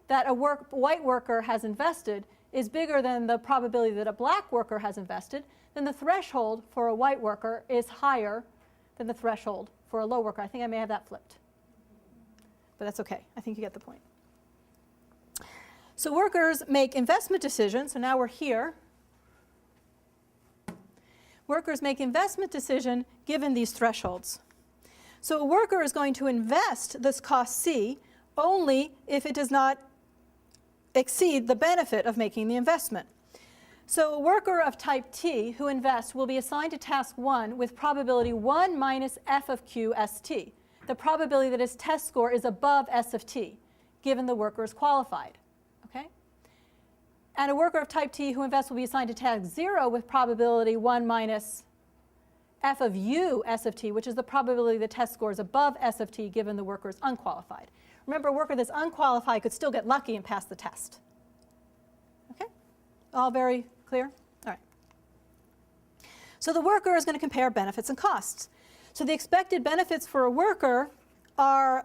that a white worker has invested is bigger than the probability that a black worker has invested, then the threshold for a white worker is higher than the threshold for a low worker. I think I may have that flipped. But that's okay. I think you get the point. So workers make investment decisions. So now we're here. Workers make investment decision given these thresholds. So a worker is going to invest this cost C only if it does not exceed the benefit of making the investment. So a worker of type T who invests will be assigned to task 1 with probability 1 minus F of Q ST, the probability that his test score is above S of T, given the worker is qualified. Okay? And a worker of type T who invests will be assigned to task 0 with probability 1 minus F of U S of T, which is the probability the test score is above S of T, given the worker is unqualified. Remember, a worker that's unqualified could still get lucky and pass the test. Okay? All very clear? All right. So the worker is going to compare benefits and costs. So the expected benefits for a worker are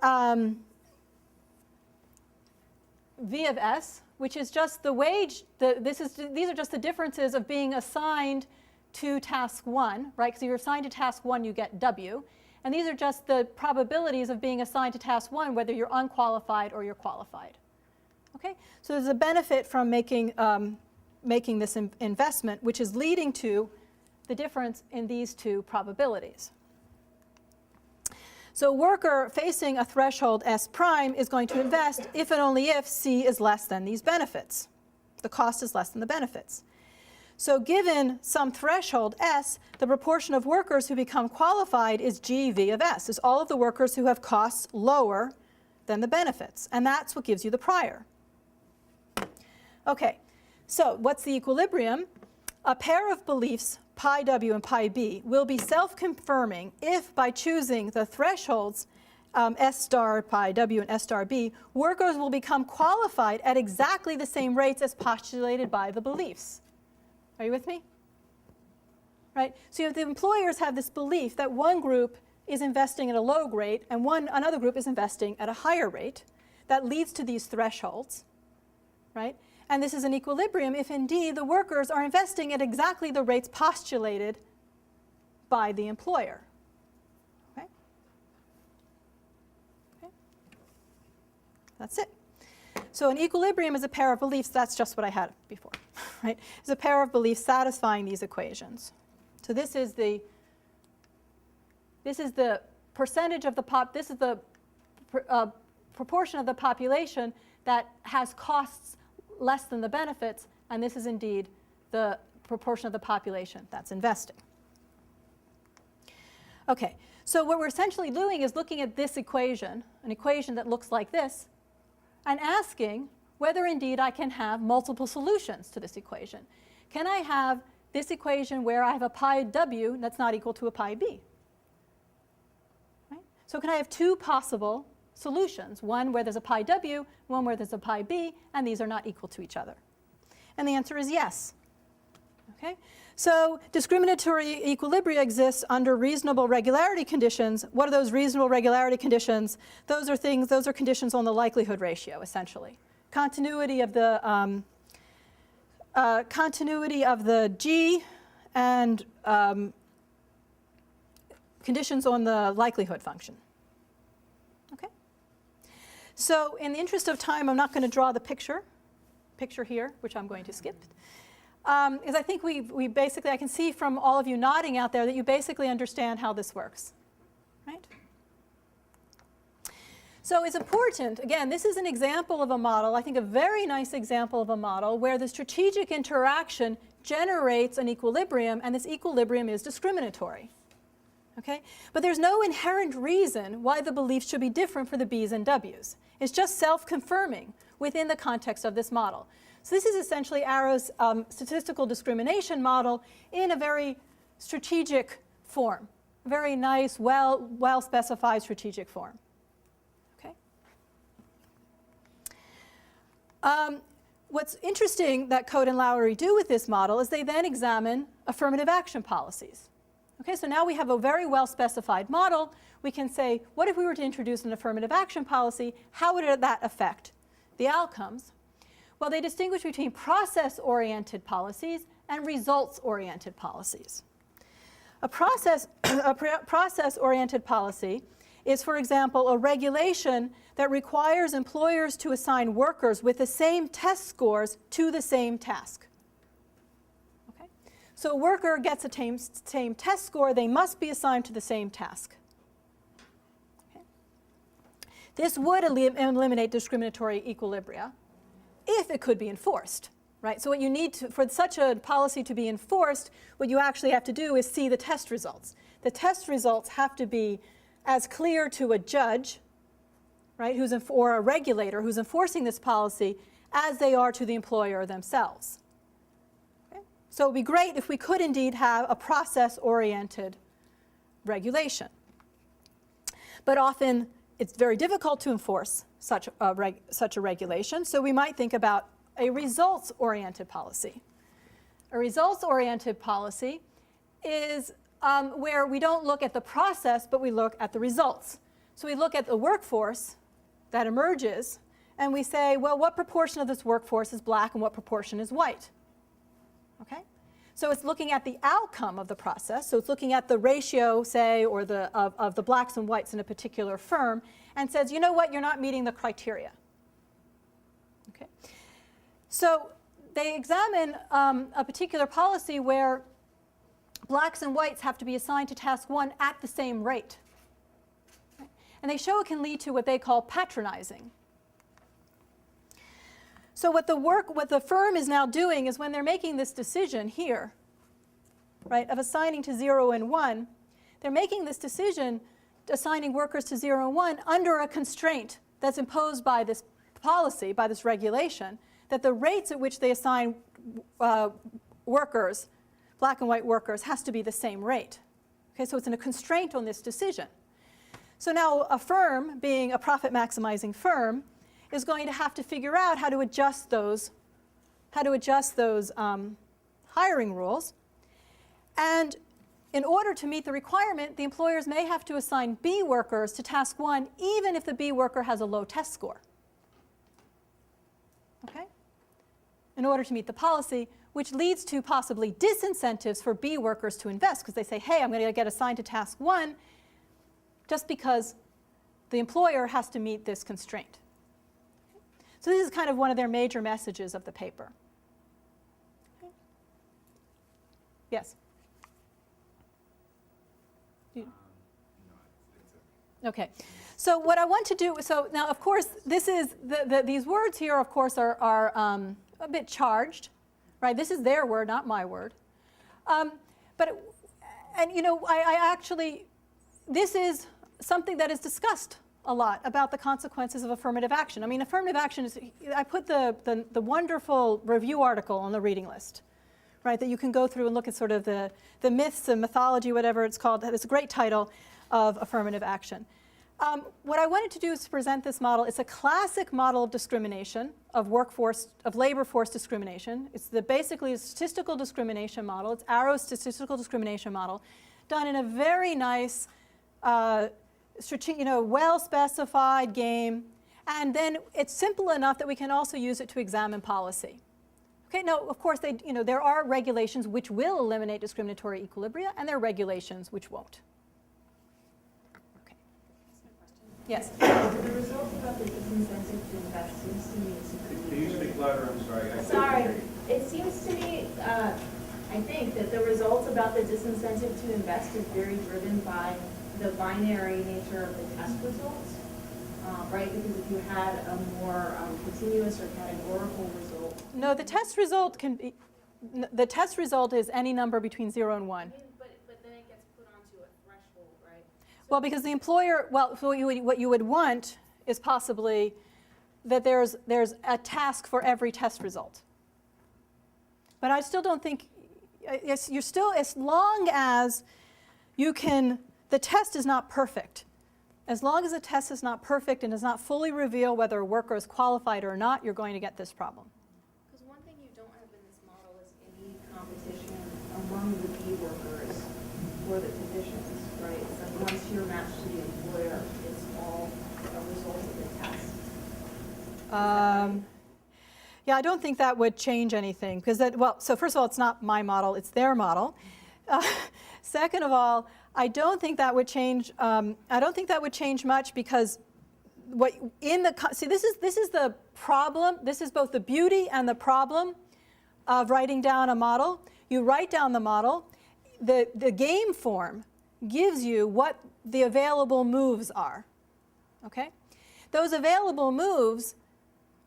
V of S, which is just the wage. These are just the differences of being assigned to task 1, right? Because if you're assigned to task 1, you get W. And these are just the probabilities of being assigned to task 1, whether you're unqualified or you're qualified. Okay? So there's a benefit from making this investment, which is leading to the difference in these two probabilities. So a worker facing a threshold S prime is going to invest if and only if C is less than these benefits. The cost is less than the benefits. So given some threshold S, the proportion of workers who become qualified is GV of S, is all of the workers who have costs lower than the benefits. And that's what gives you the prior. Okay, so what's the equilibrium? A pair of beliefs, pi W and pi B, will be self-confirming if by choosing the thresholds S star pi W and S star B, workers will become qualified at exactly the same rates as postulated by the beliefs. Are you with me? Right? So if the employers have this belief that one group is investing at a low rate and another group is investing at a higher rate, that leads to these thresholds, right? And this is an equilibrium if indeed the workers are investing at exactly the rates postulated by the employer. Okay? Okay. That's it. So an equilibrium is a pair of beliefs. That's just what I had before, right? It's a pair of beliefs satisfying these equations. So this is the percentage of the this is the proportion of the population that has costs less than the benefits, and this is indeed the proportion of the population that's investing. Okay, so what we're essentially doing is looking at this equation, an equation that looks like this, and asking whether indeed I can have multiple solutions to this equation. Can I have this equation where I have a pi w that's not equal to a pi b? Right? So can I have two possible solutions, one where there's a pi w, one where there's a pi b, and these are not equal to each other? And the answer is yes. Okay? So discriminatory equilibria exists under reasonable regularity conditions. What are those reasonable regularity conditions? Those are conditions on the likelihood ratio, essentially. Continuity of the G and conditions on the likelihood function. Okay? So in the interest of time, I'm not going to draw the picture here, which I'm going to skip. Is I think we basically, I can see from all of you nodding out there that you basically understand how this works, right? So it's important, again, this is an example of a model, I think a very nice example of a model where the strategic interaction generates an equilibrium, and this equilibrium is discriminatory. Okay? But there's no inherent reason why the beliefs should be different for the B's and W's. It's just self-confirming within the context of this model. So this is essentially Arrow's statistical discrimination model in a very strategic form, a very nice, well-specified strategic form. Okay? What's interesting that Coate and Lowery do with this model is they then examine affirmative action policies. Okay, so now we have a very well-specified model. We can say, what if we were to introduce an affirmative action policy? How would that affect the outcomes? Well, they distinguish between process-oriented policies and results-oriented policies. A process-oriented policy is, for example, a regulation that requires employers to assign workers with the same test scores to the same task. Okay? So a worker gets the same test score, they must be assigned to the same task. Okay? This would eliminate discriminatory equilibria if it could be enforced, right? So what you need to, for such a policy to be enforced, what you actually have to do is see the test results. The test results have to be as clear to a judge, right, or a regulator who's enforcing this policy as they are to the employer themselves. Okay? So it would be great if we could indeed have a process-oriented regulation. But often it's very difficult to enforce such a regulation, so we might think about a results-oriented policy. A results-oriented policy is where we don't look at the process, but we look at the results. So we look at the workforce that emerges, and we say, well, what proportion of this workforce is black and what proportion is white? Okay? So it's looking at the outcome of the process. So it's looking at the ratio, say, or of the blacks and whites in a particular firm, and says, you know what, you're not meeting the criteria. Okay? So they examine a particular policy where blacks and whites have to be assigned to task one at the same rate. Okay? And they show it can lead to what they call patronizing. So what the firm is now doing is when they're making this decision here, right, of assigning to 0 and 1, they're making this decision assigning workers to 0 and 1 under a constraint that's imposed by this policy, by this regulation, that the rates at which they assign workers, black and white workers, has to be the same rate. Okay, so it's in a constraint on this decision. So now a firm, being a profit-maximizing firm, is going to have to figure out how to adjust those hiring rules. And in order to meet the requirement, the employers may have to assign B workers to task one, even if the B worker has a low test score. Okay? In order to meet the policy, which leads to possibly disincentives for B workers to invest, because they say, hey, I'm going to get assigned to task 1 just because the employer has to meet this constraint. So this is kind of one of their major messages of the paper. Yes? Okay. So what I want to do, so now of course this is, these words here of course are a bit charged, right? This is their word, not my word. And you know, I actually, this is something that is discussed a lot about the consequences of affirmative action. I mean, affirmative action is, I put the wonderful review article on the reading list, right, that you can go through and look at sort of the myths and mythology, whatever it's called. It's a great title of affirmative action. What I wanted to do is to present this model. It's a classic model of discrimination, of workforce, of labor force discrimination. It's basically a statistical discrimination model. It's Arrow's statistical discrimination model, done in a very nice, well-specified game. And then it's simple enough that we can also use it to examine policy. Okay, now, of course, there are regulations which will eliminate discriminatory equilibria, and there are regulations which won't. Yes. The result about the disincentive to invest seems to me to Can you speak louder? I'm sorry. Sorry. It seems to me, I think, that the result about the disincentive to invest is very driven by the binary nature of the test results, right? Because if you had a more continuous or categorical result. No, the test result can be, the test result is any number between 0 and 1. But then it gets put onto a threshold, right? Well, because the employer, well, so what you would want is possibly that there's a task for every test result. But I still don't think, you're still, as long as you can, the test is not perfect. As long as the test is not perfect and does not fully reveal whether a worker is qualified or not, you're going to get this problem. Because one thing you don't have in this model is any competition among the B workers for the positions, right? So once you're matched to the employer, it's all a result of the test. Yeah, I don't think that would change anything because so first of all, it's not my model, it's their model. Second of all, I don't think that would change. I don't think that would change much because this is the problem. This is both the beauty and the problem of writing down a model. You write down the model. The game form gives you what the available moves are. Okay, those available moves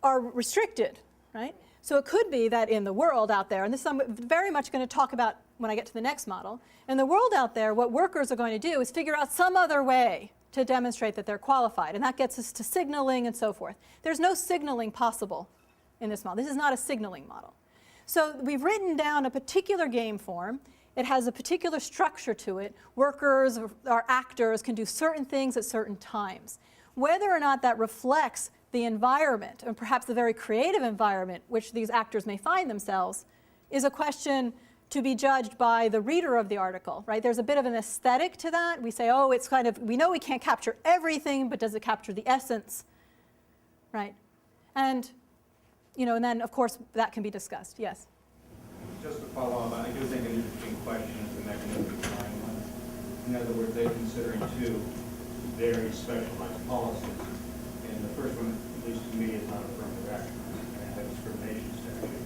are restricted, right? So it could be that in the world out there, and this I'm very much going to talk about when I get to the next model, in the world out there, what workers are going to do is figure out some other way to demonstrate that they're qualified, and that gets us to signaling and so forth. There's no signaling possible in this model. This is not a signaling model. So we've written down a particular game form. It has a particular structure to it. Workers or actors can do certain things at certain times. Whether or not that reflects the environment, and perhaps the very creative environment which these actors may find themselves, is a question to be judged by the reader of the article, right? There's a bit of an aesthetic to that. We say, oh, it's kind of, we know we can't capture everything, but does it capture the essence, right? And, and then, of course, that can be discussed. Yes? Just to follow up, I do think an interesting question is the mechanism behind one. In other words, they're considering two very specialized policies. And the first one, at least to me, is not affirmative action, and a discrimination statute.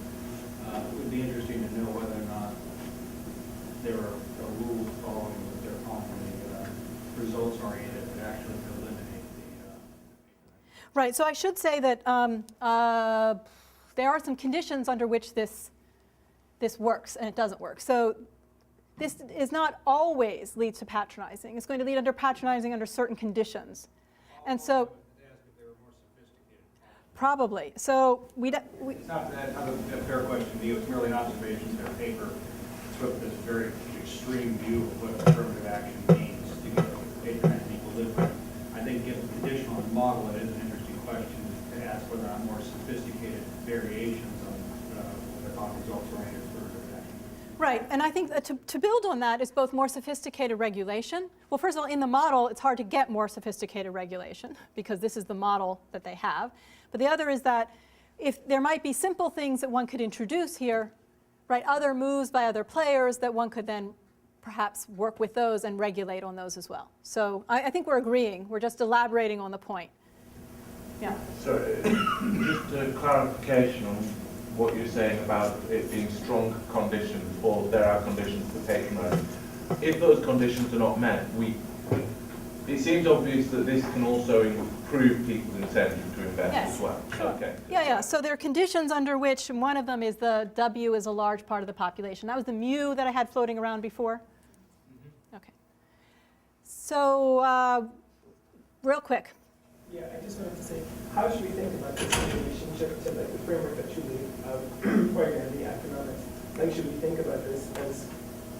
It would be interesting to know whether or not there are rules following what they're calling the results-oriented that actually eliminate the Right, so I should say that there are some conditions under which this works and it doesn't work. So this is not always leads to patronizing. It's going to lead under patronizing under certain conditions. And so probably. So It's not a fair question to you. It's merely an observation that a paper took this very extreme view of what affirmative action means to get patronizing equilibrium. I think given the conditional model, it is an interesting question to ask whether or not more sophisticated variations on what they're called results-oriented affirmative action. right, and I think that to build on that is both more sophisticated regulation. Well, first of all, in the model, it's hard to get more sophisticated regulation because this is the model that they have. But the other is that if there might be simple things that one could introduce here, right, other moves by other players that one could then perhaps work with those and regulate on those as well. So I think we're agreeing. We're just elaborating on the point. Yeah. So, just a clarification on what you're saying about it being strong conditions, or there are conditions for patronage. If those conditions are not met, it seems obvious that this can also improve people's incentive to invest Yes. as well. Sure. Okay. Yeah. So there are conditions under which, and one of them is the W is a large part of the population. That was the mu that I had floating around before. Okay. So real quick. Yeah, I just wanted to say, how should we think about this in relationship to like the framework that you laid for identity economics? Like, should we think about this as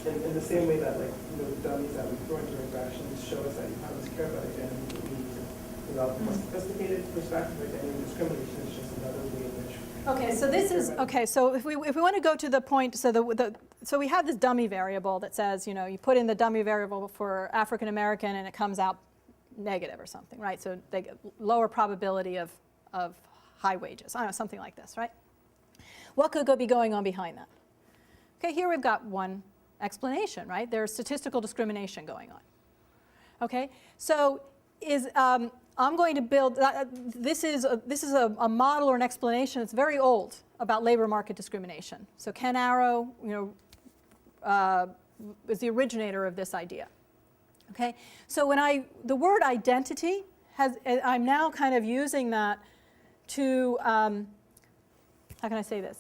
in the same way that like the dummies that we throw into regressions show us that economists care about identity, but we need to develop a more sophisticated perspective of identity, and discrimination is just another way in which. Okay, so this is okay. So if we want to go to the point, so so we have this dummy variable that says, you know, you put in the dummy variable for African American and it comes out negative or something, right? So they get lower probability of high wages. I don't know, something like this, right? What could be going on behind that? Okay, here we've got one explanation, right? There's statistical discrimination going on. Okay, so I'm going to build. This is a model or an explanation that's very old about labor market discrimination. So Ken Arrow, you know, is the originator of this idea. Okay, so when the word identity I'm now kind of using that to how can I say this?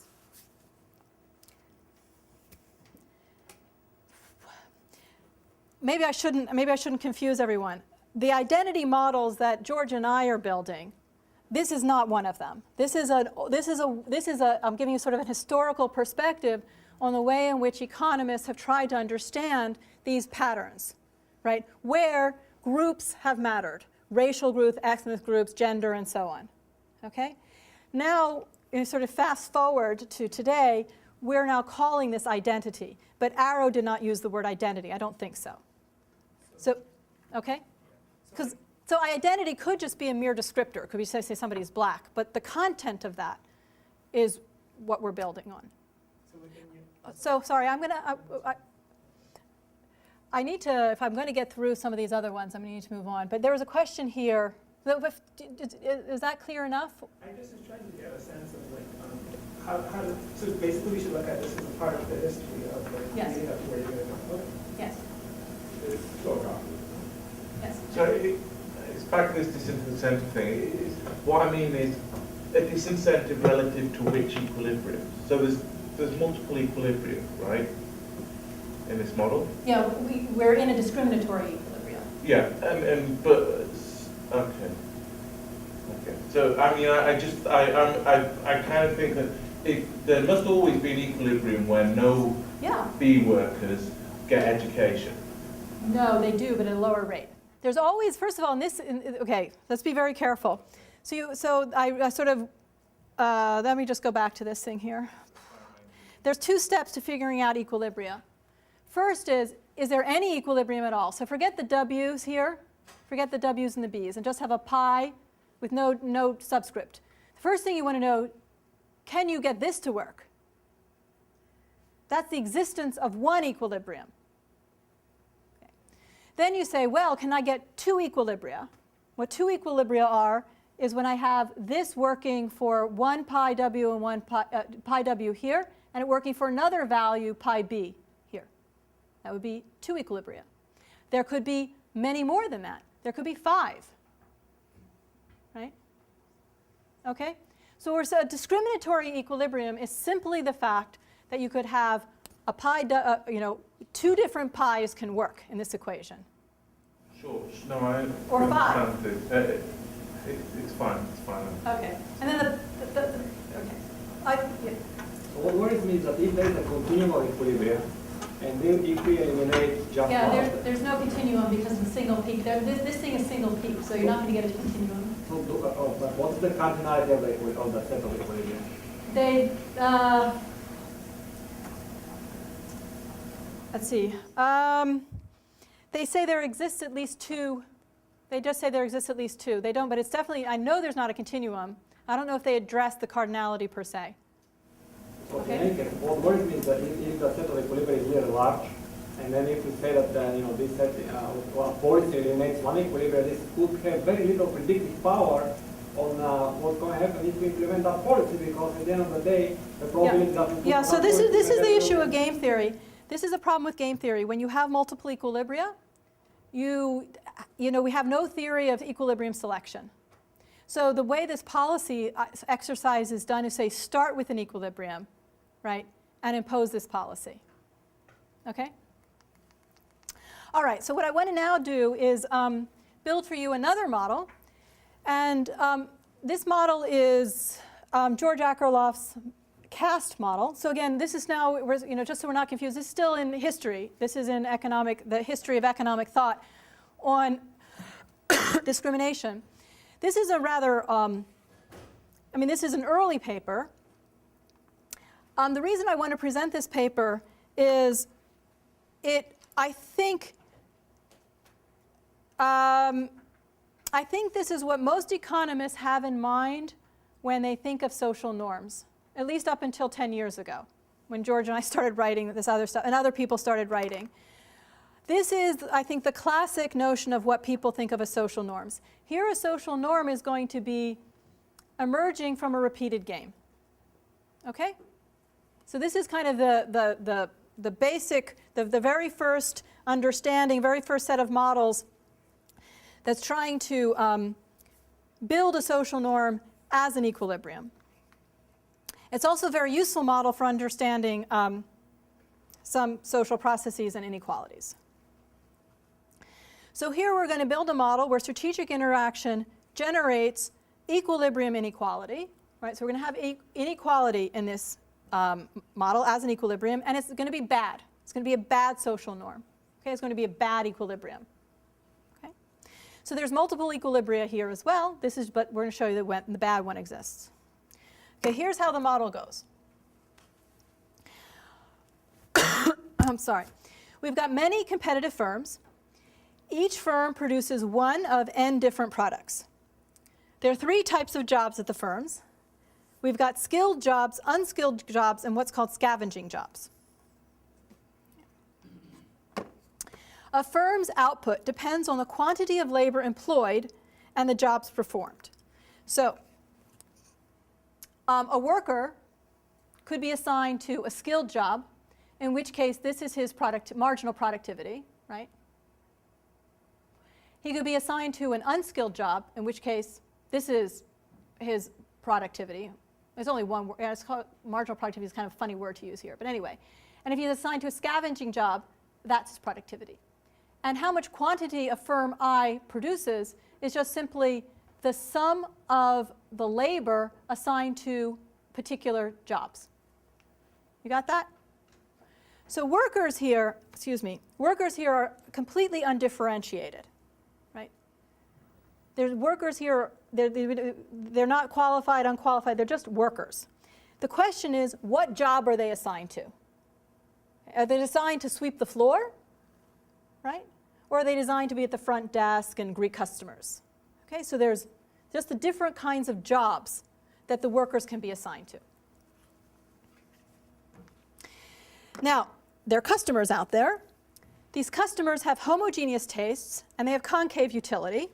Maybe I shouldn't confuse everyone. The identity models that George and I are building, this is not one of them. This is I'm giving you sort of a historical perspective on the way in which economists have tried to understand these patterns, right? Where groups have mattered, racial groups, ethnic groups, gender, and so on. Okay? Now, sort of fast forward to today, we're now calling this identity. But Arrow did not use the word identity. I don't think so. So, okay? So identity could just be a mere descriptor. Could we say somebody's black? But the content of that is what we're building on. So sorry, I need to, if I'm going to get through some of these other ones, I'm going to need to move on. But there was a question here. Is that clear enough? I just was trying to get a sense of like how to, so basically we should look at this as a part of the history of like Yes. leading up to where you're going to go. Yes. Yes. So it's back to this disincentive thing. What I mean is a disincentive relative to which equilibrium. So there's multiple equilibrium, right, in this model? Yeah, we're in a discriminatory equilibrium. Yeah, but okay. So I mean, I kind of think that there must always be an equilibrium where no B workers get education. No, they do, but at a lower rate. There's always, first of all, okay, let's be very careful. So I sort of, let me just go back to this thing here. There's two steps to figuring out equilibria. First is there any equilibrium at all? So forget the W's here, forget the W's and the B's, and just have a pi with no subscript. The first thing you want to know, can you get this to work? That's the existence of one equilibrium. Okay. Then you say, well, can I get two equilibria? What two equilibria are is when I have this working for one pi W and one pi W here, and it working for another value pi B here. That would be two equilibria. There could be many more than that. There could be 5. Right? Okay? So a discriminatory equilibrium is simply the fact that you could have a pi, two different pi's can work in this equation. Sure. No, I Or 5. understand it. It's fine. It's fine. Okay. And then okay. Yeah. So what worries me is that if there is a continuum of equilibrium, and then if we eliminate just one, there's no continuum because of a single peak. This thing is single peak, so you're not going to get a continuum. so but what's the cardinality of the set of equilibrium? Let's see. They say there exists at least 2. They just say there exists at least 2. They don't, but it's definitely, I know there's not a continuum. I don't know if they address the cardinality per se. But Okay. in any case, what worries me is that if the set of equilibrium is really large, and then if we say that this set policy eliminates one equilibrium, this could have very little predictive power on what's going to happen if we implement that policy, because at the end of the day, the probability that we put Yeah, on so that this policy is may the have issue no- of game theory. This is a problem with game theory. When you have multiple equilibria, we have no theory of equilibrium selection. So the way this policy exercise is done is say start with an equilibrium, right, and impose this policy. Okay? All right, so what I want to now do is build for you another model. And this model is George Akerlof's CAST model. So again, this is now, just so we're not confused, this is still in history. This is in the history of economic thought on discrimination. This is a rather, this is an early paper. The reason I want to present this paper is I think this is what most economists have in mind when they think of social norms, at least up until 10 years ago, when George and I started writing this other stuff, and other people started writing. This is, I think, the classic notion of what people think of as social norms. Here, a social norm is going to be emerging from a repeated game. Okay? So this is kind of the basic, the very first understanding, very first set of models that's trying to build a social norm as an equilibrium. It's also a very useful model for understanding some social processes and inequalities. So here we're going to build a model where strategic interaction generates equilibrium inequality. Right? So we're going to have inequality in this model as an equilibrium, and it's going to be bad. It's going to be a bad social norm. Okay? It's going to be a bad equilibrium. Okay? So there's multiple equilibria here as well. But we're going to show you that the bad one exists. Okay, here's how the model goes. I'm sorry. We've got many competitive firms. Each firm produces one of n different products. There are 3 types of jobs at the firms. We've got skilled jobs, unskilled jobs, and what's called scavenging jobs. A firm's output depends on the quantity of labor employed and the jobs performed. So a worker could be assigned to a skilled job, in which case this is his marginal productivity, right? He could be assigned to an unskilled job, in which case this is his productivity. There's only one word. It's called marginal productivity is kind of a funny word to use here. But anyway, and if he's assigned to a scavenging job, that's his productivity. And how much quantity a firm I produces is just simply the sum of the labor assigned to particular jobs. You got that? So workers here are completely undifferentiated, right? There's workers here, they're not qualified, unqualified, they're just workers. The question is, what job are they assigned to? Are they assigned to sweep the floor, right? Or are they designed to be at the front desk and greet customers? Okay, so there's just the different kinds of jobs that the workers can be assigned to. Now, there are customers out there. These customers have homogeneous tastes, and they have concave utility.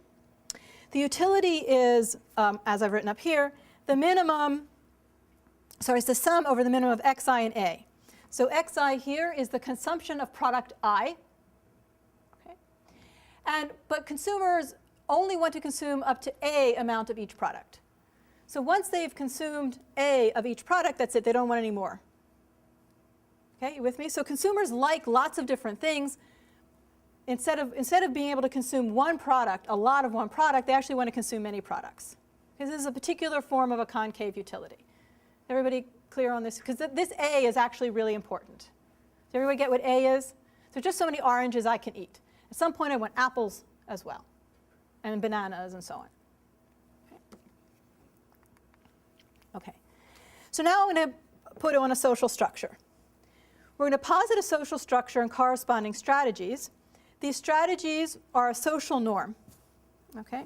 The utility is, as I've written up here, it's the sum over the minimum of xi and a. So xi here is the consumption of product I. Okay? But consumers only want to consume up to A amount of each product. So once they've consumed A of each product, that's it. They don't want any more. Okay, you with me? So consumers like lots of different things. Instead of being able to consume one product, a lot of one product, they actually want to consume many products. Because this is a particular form of a concave utility. Everybody clear on this? Because this A is actually really important. Does everybody get what A is? So just so many oranges I can eat. At some point I want apples as well, and bananas and so on. Okay. So now I'm going to put it on a social structure. We're going to posit a social structure and corresponding strategies. These strategies are a social norm. Okay?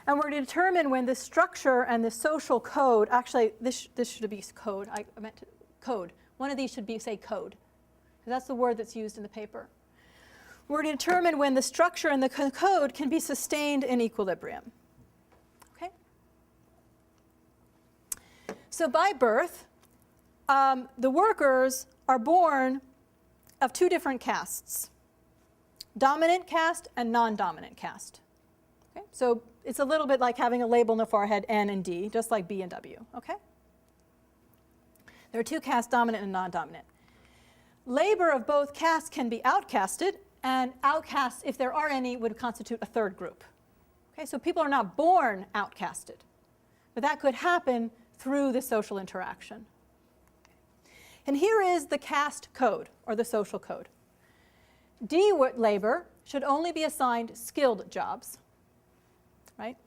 And we're going to determine when this structure and this social code, actually this should be code, I meant code, One of these should be, say, code, because that's the word that's used in the paper. We're going to determine when the structure and the code can be sustained in equilibrium. Okay? So by birth, the workers are born of two different castes, dominant caste and non-dominant caste. Okay? So it's a little bit like having a label in the forehead, N and D, just like B and W. Okay? There are two castes, dominant and non-dominant. Labor of both castes can be outcasted, and outcasts, if there are any, would constitute a third group. Okay? So people are not born outcasted, but that could happen through the social interaction. And here is the caste code, or the social code. D labor should only be assigned skilled jobs, right?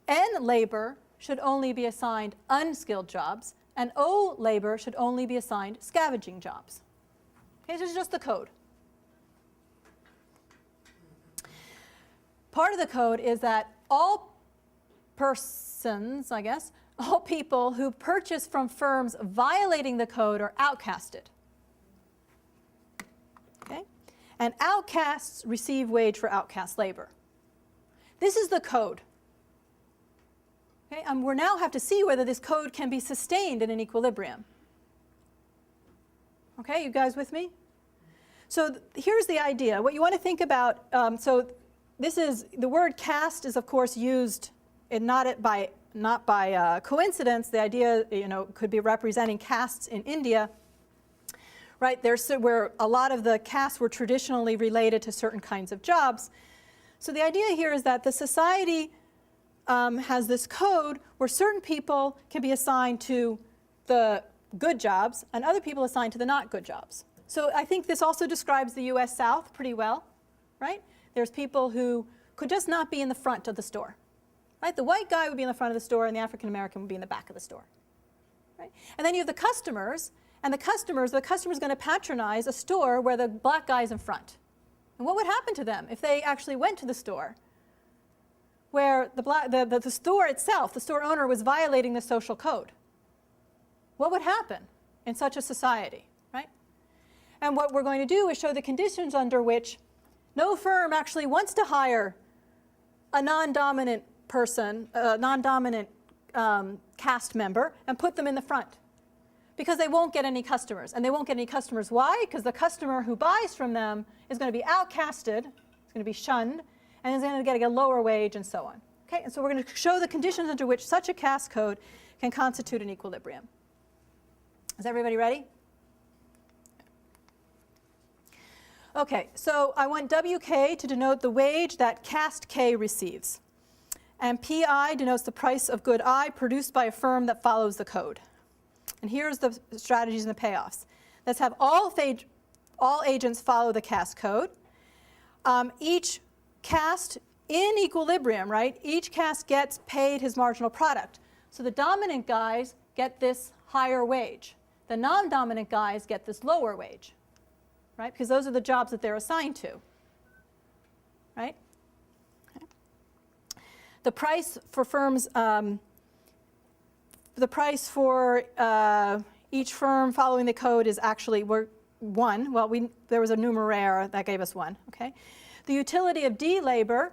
N labor should only be assigned unskilled jobs, and O labor should only be assigned scavenging jobs. Okay, this is just the code. Part of the code is that all persons, I guess, all people who purchase from firms violating the code are outcasted. Okay? And outcasts receive wage for outcast labor. This is the code. Okay? And we now have to see whether this code can be sustained in an equilibrium. Okay, you guys with me? So here's the idea. What you want to think about, so this is, the word caste is of course used not by coincidence. The idea, could be representing castes in India, right? There's where a lot of the castes were traditionally related to certain kinds of jobs. So the idea here is that the society has this code where certain people can be assigned to the good jobs and other people assigned to the not good jobs. So I think this also describes the US South pretty well, right? There's people who could just not be in the front of the store. Right? The white guy would be in the front of the store, and the African American would be in the back of the store. Right? And then you have the customers, and the customer is going to patronize a store where the black guy is in front. And what would happen to them if they actually went to the store where the store itself, the store owner, was violating the social code? What would happen in such a society? Right? And what we're going to do is show the conditions under which no firm actually wants to hire a non-dominant person, a non-dominant caste member, and put them in the front, because they won't get any customers. And they won't get any customers. Why? Because the customer who buys from them is going to be outcasted, is going to be shunned, and is going to get a lower wage, and so on. Okay? And so we're going to show the conditions under which such a caste code can constitute an equilibrium. Is everybody ready? Okay, so I want WK to denote the wage that caste K receives. And PI denotes the price of good I produced by a firm that follows the code. And here's the strategies and the payoffs. Let's have all agents follow the caste code. Each caste in equilibrium, right? Each caste gets paid his marginal product. So the dominant guys get this higher wage. The non-dominant guys get this lower wage, right? Because those are the jobs that they're assigned to, right? The price for firms, the price for each firm following the code is actually 1. Well, there was a numeraire that gave us 1. Okay. The utility of D labor.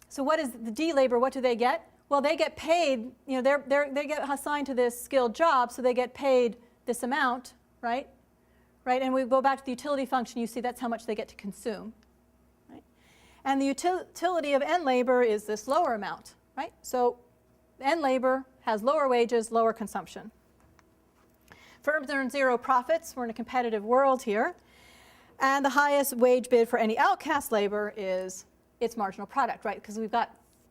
So what is the D labor? What do they get? Well, they get paid. They get assigned to this skilled job, so they get paid this amount, right? Right. And we go back to the utility function. You see that's how much they get to consume. And the utility of N labor is this lower amount, right? So N labor has lower wages, lower consumption. Firms earn 0 profits. We're in a competitive world here. And the highest wage bid for any outcast labor is its marginal product, right? Because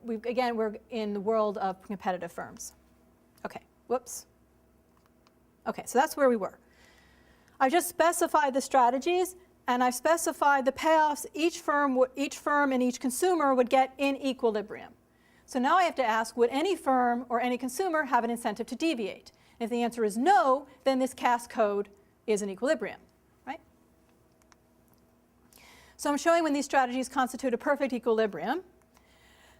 we're in the world of competitive firms. Okay, whoops. Okay, so that's where we were. I just specified the strategies, and I've specified the payoffs each firm and each consumer would get in equilibrium. So now I have to ask, would any firm or any consumer have an incentive to deviate? And if the answer is no, then this caste code is an equilibrium, right? So I'm showing when these strategies constitute a perfect equilibrium.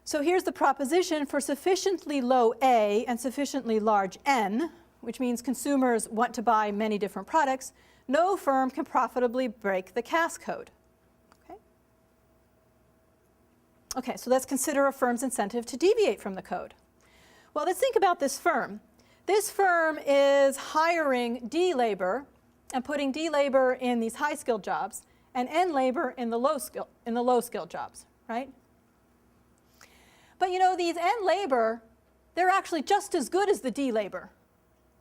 So here's the proposition: for sufficiently low A and sufficiently large N, which means consumers want to buy many different products, no firm can profitably break the Cass code. Okay, so let's consider a firm's incentive to deviate from the code. Well, let's think about this firm. This firm is hiring D labor and putting D labor in these high-skilled jobs and N labor in the low-skilled jobs, right? But you know, these N labor, they're actually just as good as the D labor,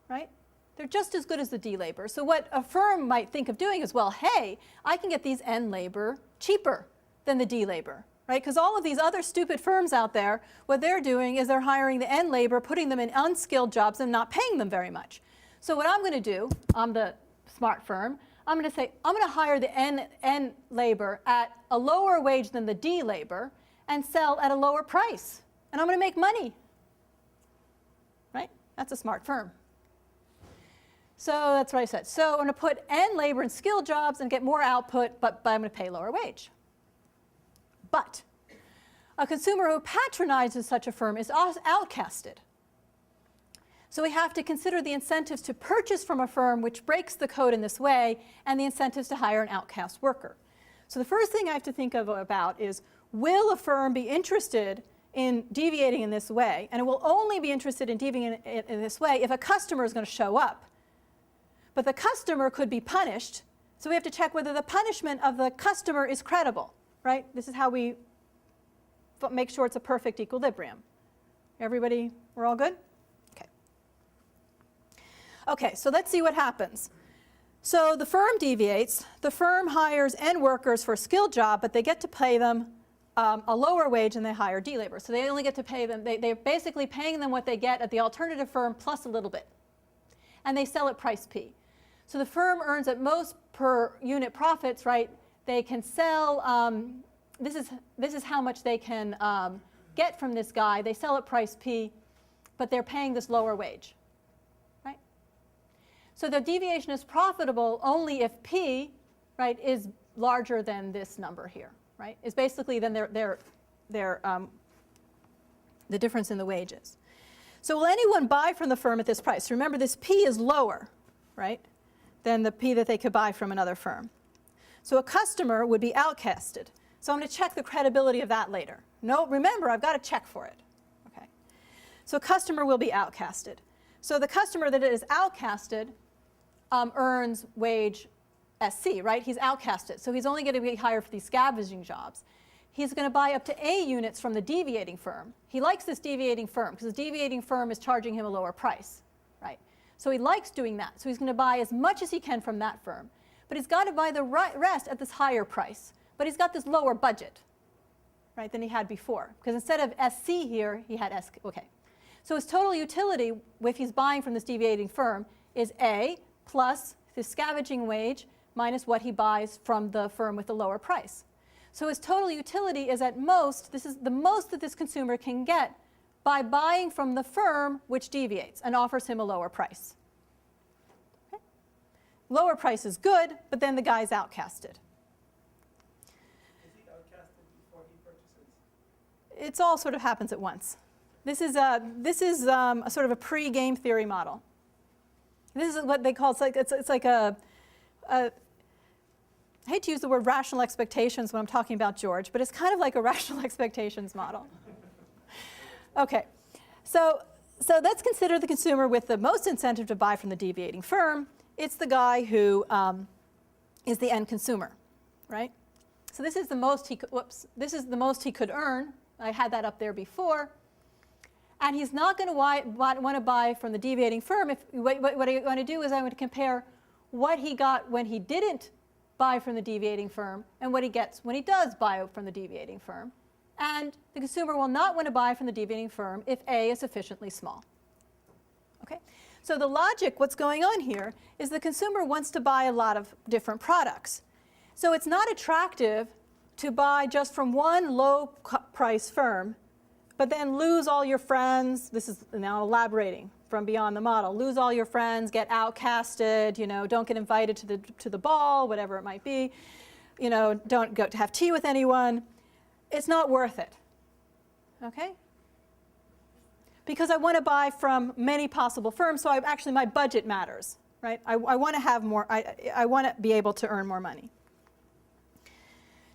right? They're just as good as the D labor. So what a firm might think of doing is, well, hey, I can get these N labor cheaper than the D labor. Right? Because all of these other stupid firms out there, what they're doing is they're hiring the N labor, putting them in unskilled jobs and not paying them very much. So what I'm going to do, I'm the smart firm, I'm going to say, I'm going to hire the N labor at a lower wage than the D labor and sell at a lower price. And I'm going to make money. Right? That's a smart firm. So that's what I said. So I'm going to put N labor in skilled jobs and get more output, but I'm going to pay lower wage. But a consumer who patronizes such a firm is outcasted. So we have to consider the incentives to purchase from a firm which breaks the code in this way and the incentives to hire an outcast worker. So the first thing I have to think about is, will a firm be interested in deviating in this way? And it will only be interested in deviating in this way if a customer is going to show up. But the customer could be punished, so we have to check whether the punishment of the customer is credible. Right? This is how we make sure it's a perfect equilibrium. Everybody, we're all good? Okay. Okay, so let's see what happens. So the firm deviates. The firm hires N workers for a skilled job, but they get to pay them a lower wage than they hire D labor. So they only get to pay them, they're basically paying them what they get at the alternative firm plus a little bit. And they sell at price P. So the firm earns at most per unit profits, right? They can sell, this is how much they can get from this guy. They sell at price P, but they're paying this lower wage, right? So the deviation is profitable only if P, right, is larger than this number here, right? Is basically then the difference in the wages. So will anyone buy from the firm at this price? Remember, this P is lower, right, than the P that they could buy from another firm. So a customer would be outcasted. So I'm going to check the credibility of that later. No, remember, I've got to check for it. Okay. So a customer will be outcasted. So the customer that is outcasted earns wage SC, right? He's outcasted. So he's only going to be hired for these scavenging jobs. He's going to buy up to A units from the deviating firm. He likes this deviating firm because the deviating firm is charging him a lower price, right? So he likes doing that. So he's going to buy as much as he can from that firm. But he's got to buy the rest at this higher price. But he's got this lower budget, right, than he had before. Because instead of SC here, he had SK. Okay. So his total utility, if he's buying from this deviating firm, is A plus his scavenging wage minus what he buys from the firm with the lower price. So his total utility is at most, this is the most that this consumer can get by buying from the firm which deviates and offers him a lower price. Lower price is good, but then the guy's outcasted. Is he outcasted before he purchases? It all sort of happens at once. This is a sort of a pre-game theory model. This is what they call, it's like a I hate to use the word rational expectations when I'm talking about George, but it's kind of like a rational expectations model. Okay, so let's consider the consumer with the most incentive to buy from the deviating firm. It's the guy who is the end consumer, right? So this is the most he could, this is the most he could earn. I had that up there before. And he's not going to want to buy from the deviating firm. What I want to do is I want to compare what he got when he didn't buy from the deviating firm and what he gets when he does buy from the deviating firm. And the consumer will not want to buy from the deviating firm if A is sufficiently small. Okay? So the logic, what's going on here, is the consumer wants to buy a lot of different products. So it's not attractive to buy just from one low-price firm, but then lose all your friends. This is now elaborating from beyond the model. Lose all your friends, get outcasted, don't get invited to the ball, whatever it might be. Don't go to have tea with anyone. It's not worth it. Okay? Because I want to buy from many possible firms, so actually my budget matters. right? I want to have more, I want to be able to earn more money.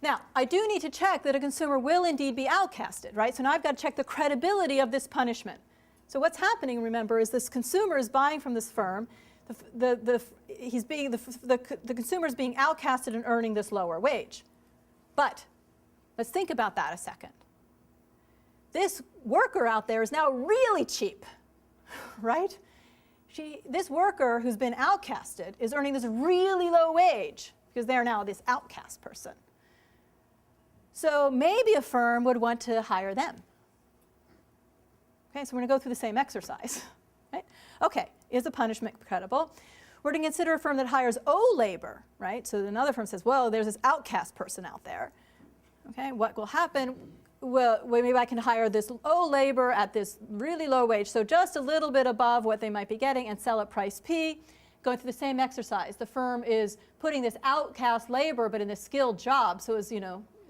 Now, I do need to check that a consumer will indeed be outcasted, right? So now I've got to check the credibility of this punishment. So what's happening, remember, is this consumer is buying from this firm. The consumer is being outcasted and earning this lower wage. But let's think about that a second. This worker out there is now really cheap, right? This worker who's been outcasted is earning this really low wage because they're now this outcast person. So maybe a firm would want to hire them. Okay, so we're going to go through the same exercise. Right? Okay, is the punishment credible? We're going to consider a firm that hires O labor, right? So another firm says, well, there's this outcast person out there. Okay, what will happen? Well, maybe I can hire this O labor at this really low wage, so just a little bit above what they might be getting, and sell at price P. Going through the same exercise. The firm is putting this outcast labor, but in a skilled job, so is,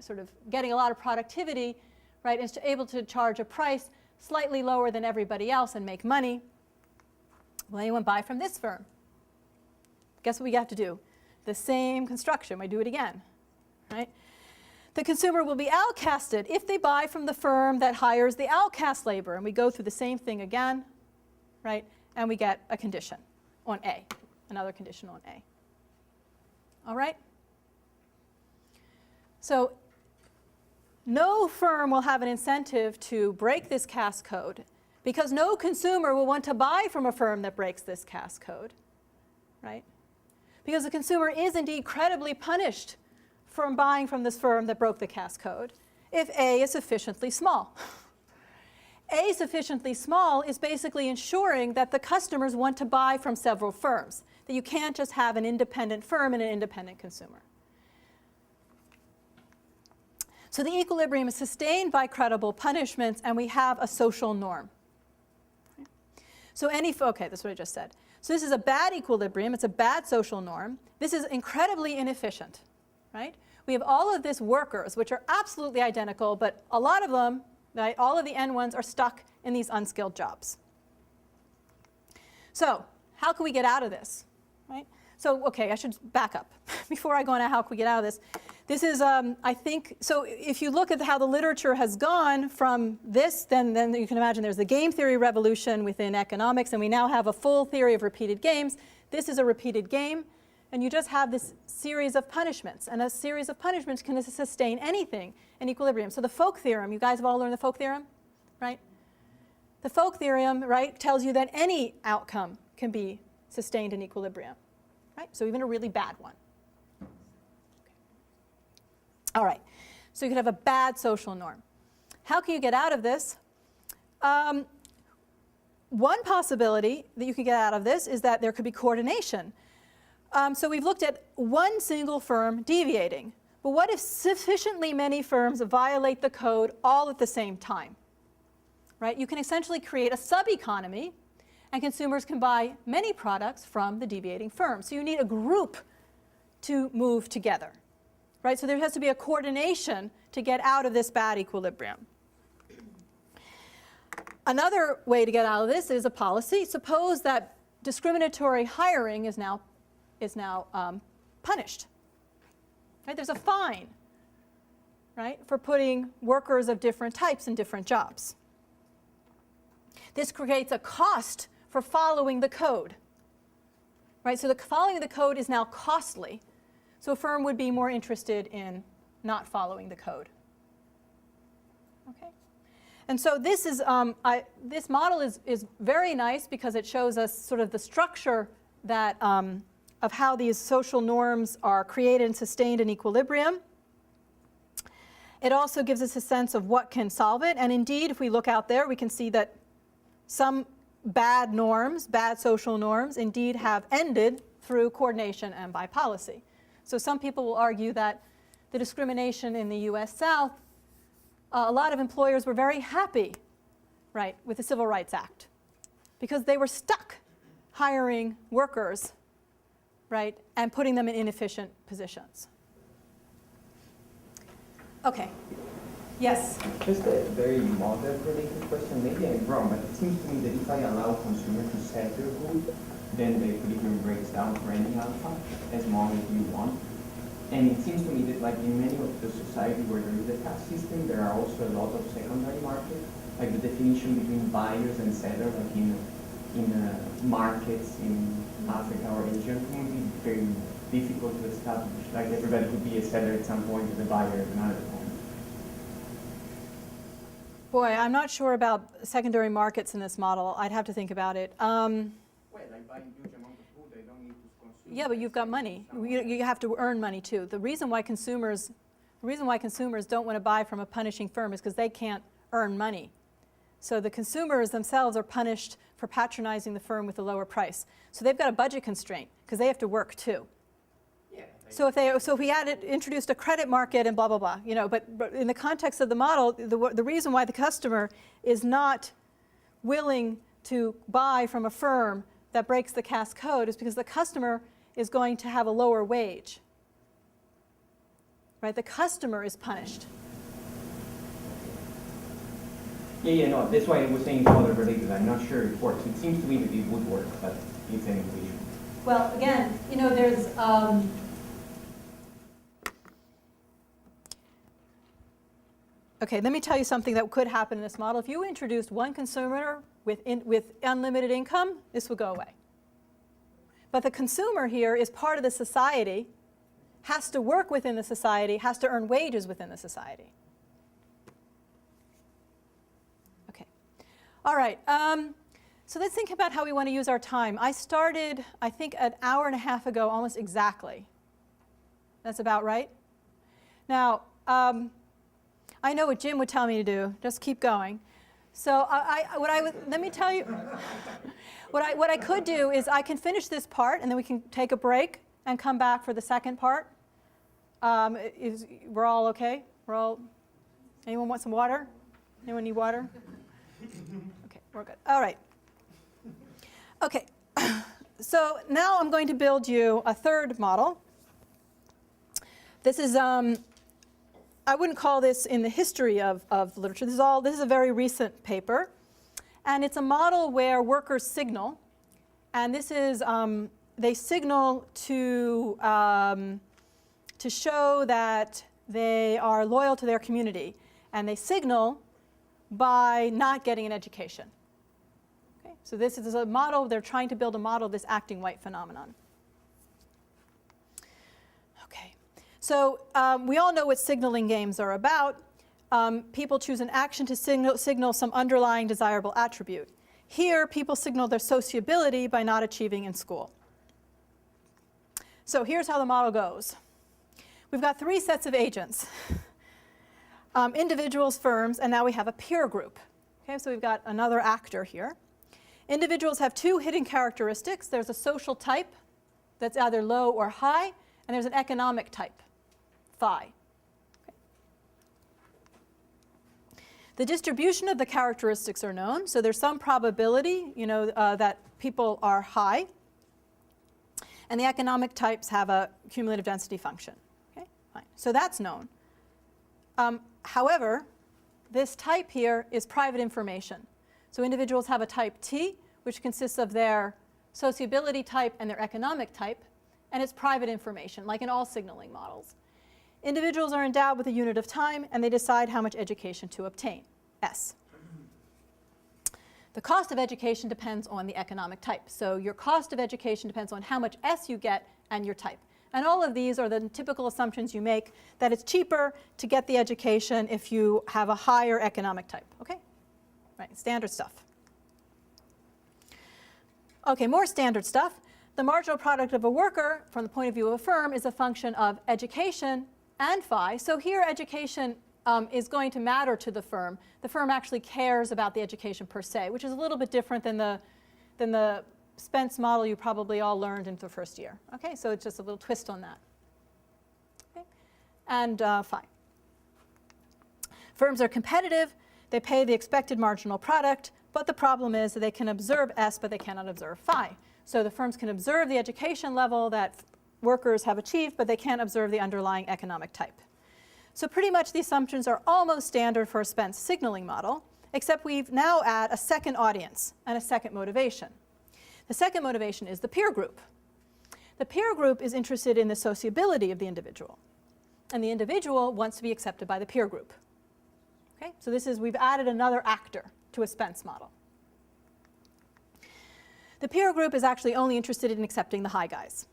sort of getting a lot of productivity, right? And is able to charge a price slightly lower than everybody else and make money. Will anyone buy from this firm? Guess what we have to do? The same construction. We do it again, right? The consumer will be outcasted if they buy from the firm that hires the outcast labor. And we go through the same thing again, right? And we get a condition on A, another condition on A. All right? So no firm will have an incentive to break this CAS code because no consumer will want to buy from a firm that breaks this CAS code, right? Because the consumer is indeed credibly punished from buying from this firm that broke the CAS code if A is sufficiently small. A sufficiently small is basically ensuring that the customers want to buy from several firms, that you can't just have an independent firm and an independent consumer. So the equilibrium is sustained by credible punishments, and we have a social norm. So okay, that's what I just said. So this is a bad equilibrium. It's a bad social norm. This is incredibly inefficient, right? We have all of these workers, which are absolutely identical, but a lot of them, right, all of the N ones are stuck in these unskilled jobs. So how can we get out of this, right? So, okay, I should back up before I go into how can we get out of this. This is, I think, so if you look at how the literature has gone from this, then you can imagine there's the game theory revolution within economics, and we now have a full theory of repeated games. This is a repeated game, and you just have this series of punishments, and a series of punishments can sustain anything in equilibrium. So the Folk theorem, you guys have all learned the Folk theorem, right? The Folk theorem, right, tells you that any outcome can be sustained in equilibrium, right? So even a really bad one. All right, so you could have a bad social norm. How can you get out of this? One possibility that you could get out of this is that there could be coordination. So we've looked at one single firm deviating. But what if sufficiently many firms violate the code all at the same time? Right? You can essentially create a sub-economy, and consumers can buy many products from the deviating firm. So you need a group to move together. Right? So there has to be a coordination to get out of this bad equilibrium. Another way to get out of this is a policy. Suppose that discriminatory hiring is now punished. Right? There's a fine, right, for putting workers of different types in different jobs. This creates a cost for following the code. Right? So following the code is now costly. So a firm would be more interested in not following the code. Okay? And so this is this model is very nice because it shows us sort of the structure that of how these social norms are created and sustained in equilibrium. It also gives us a sense of what can solve it. And indeed, if we look out there, we can see that some bad norms, bad social norms, indeed have ended through coordination and by policy. So some people will argue that the discrimination in the U.S. South, a lot of employers were very happy, right, with the Civil Rights Act because they were stuck hiring workers, right, and putting them in inefficient positions. Okay. Yes? Just a very model related question. Maybe I'm wrong, but it seems to me that if I allow consumers to sell their goods, then the equilibrium breaks down for any alpha as long as you want. And it seems to me that like in many of the societies where there is a caste system, there are also a lot of secondary markets, like the definition between buyers and sellers, like in markets in Africa or Asia, it would be very difficult to establish. Like everybody could be a seller at some point and a buyer at another point. Boy, I'm not sure about secondary markets in this model. I'd have to think about it. Well, like buying huge amount of food, they don't need to consume. Yeah, but you've got money. You have to earn money too. The reason why consumers don't want to buy from a punishing firm is because they can't earn money. So the consumers themselves are punished for patronizing the firm with a lower price. So they've got a budget constraint because they have to work too. Yeah, So if we introduced a credit market and blah blah blah, but in the context of the model, the reason why the customer is not willing to buy from a firm that breaks the caste code is because the customer is going to have a lower wage. Right? The customer is punished. Yeah, no, that's why I was saying it's other related. I'm not sure it works. It seems to me that it would work, but it's an equation. Well, again, there's okay, let me tell you something that could happen in this model. If you introduced one consumer with unlimited income, this would go away. But the consumer here is part of the society, has to work within the society, has to earn wages within the society. Okay. All right. So let's think about how we want to use our time. I started, I think, an hour and a half ago, almost exactly. That's about right. Now, I know what Jim would tell me to do. Just keep going. So let me tell you, what I could do is I can finish this part, and then we can take a break and come back for the second part. We're all okay? Anyone want some water? Anyone need water? Okay, we're good. All right. Okay, so now I'm going to build you a third model. This is, I wouldn't call this in the history of literature. This is a very recent paper. And it's a model where workers signal. And this is, they signal to show that they are loyal to their community. And they signal by not getting an education. Okay? So this is a model, they're trying to build a model of this acting white phenomenon. Okay. So we all know what signaling games are about. People choose an action to signal some underlying desirable attribute. Here, people signal their sociability by not achieving in school. So here's how the model goes. We've got three sets of agents. Individuals, firms, and now we have a peer group. Okay, so we've got another actor here. Individuals have two hidden characteristics. There's a social type that's either low or high, and there's an economic type, phi. Okay. The distribution of the characteristics are known, so there's some probability, that people are high, and the economic types have a cumulative density function. Okay, fine. So that's known. However, this type here is private information. So individuals have a type T, which consists of their sociability type and their economic type, and it's private information, like in all signaling models. Individuals are endowed with a unit of time, and they decide how much education to obtain, S. The cost of education depends on the economic type. So your cost of education depends on how much S you get and your type. And all of these are the typical assumptions you make, that it's cheaper to get the education if you have a higher economic type. Okay? Right, standard stuff. Okay, more standard stuff. The marginal product of a worker, from the point of view of a firm, is a function of education and phi. So here education is going to matter to the firm. The firm actually cares about the education per se, which is a little bit different than the Spence model you probably all learned in the first year. Okay, so it's just a little twist on that. Okay, and phi. Firms are competitive. They pay the expected marginal product, but the problem is that they can observe S, but they cannot observe phi. So the firms can observe the education level that workers have achieved, but they can't observe the underlying economic type. So pretty much the assumptions are almost standard for a Spence signaling model, except we've now add a second audience and a second motivation. The second motivation is the peer group. The peer group is interested in the sociability of the individual, and the individual wants to be accepted by the peer group. Okay? So we've added another actor to a Spence model. The peer group is actually only interested in accepting the high guys.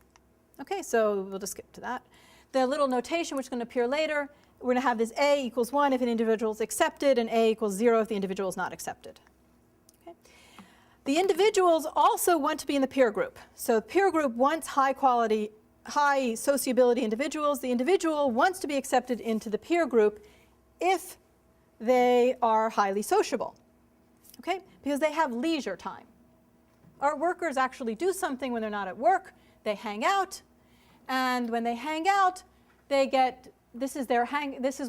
Okay, so we'll just skip to that. The little notation, which is going to appear later, we're going to have this A equals 1 if an individual is accepted, and A equals 0 if the individual is not accepted. Okay? The individuals also want to be in the peer group. So the peer group wants high quality, high sociability individuals. The individual wants to be accepted into the peer group if they are highly sociable, okay? Because they have leisure time. Our workers actually do something when they're not at work. They hang out, and when they hang out, they get, this is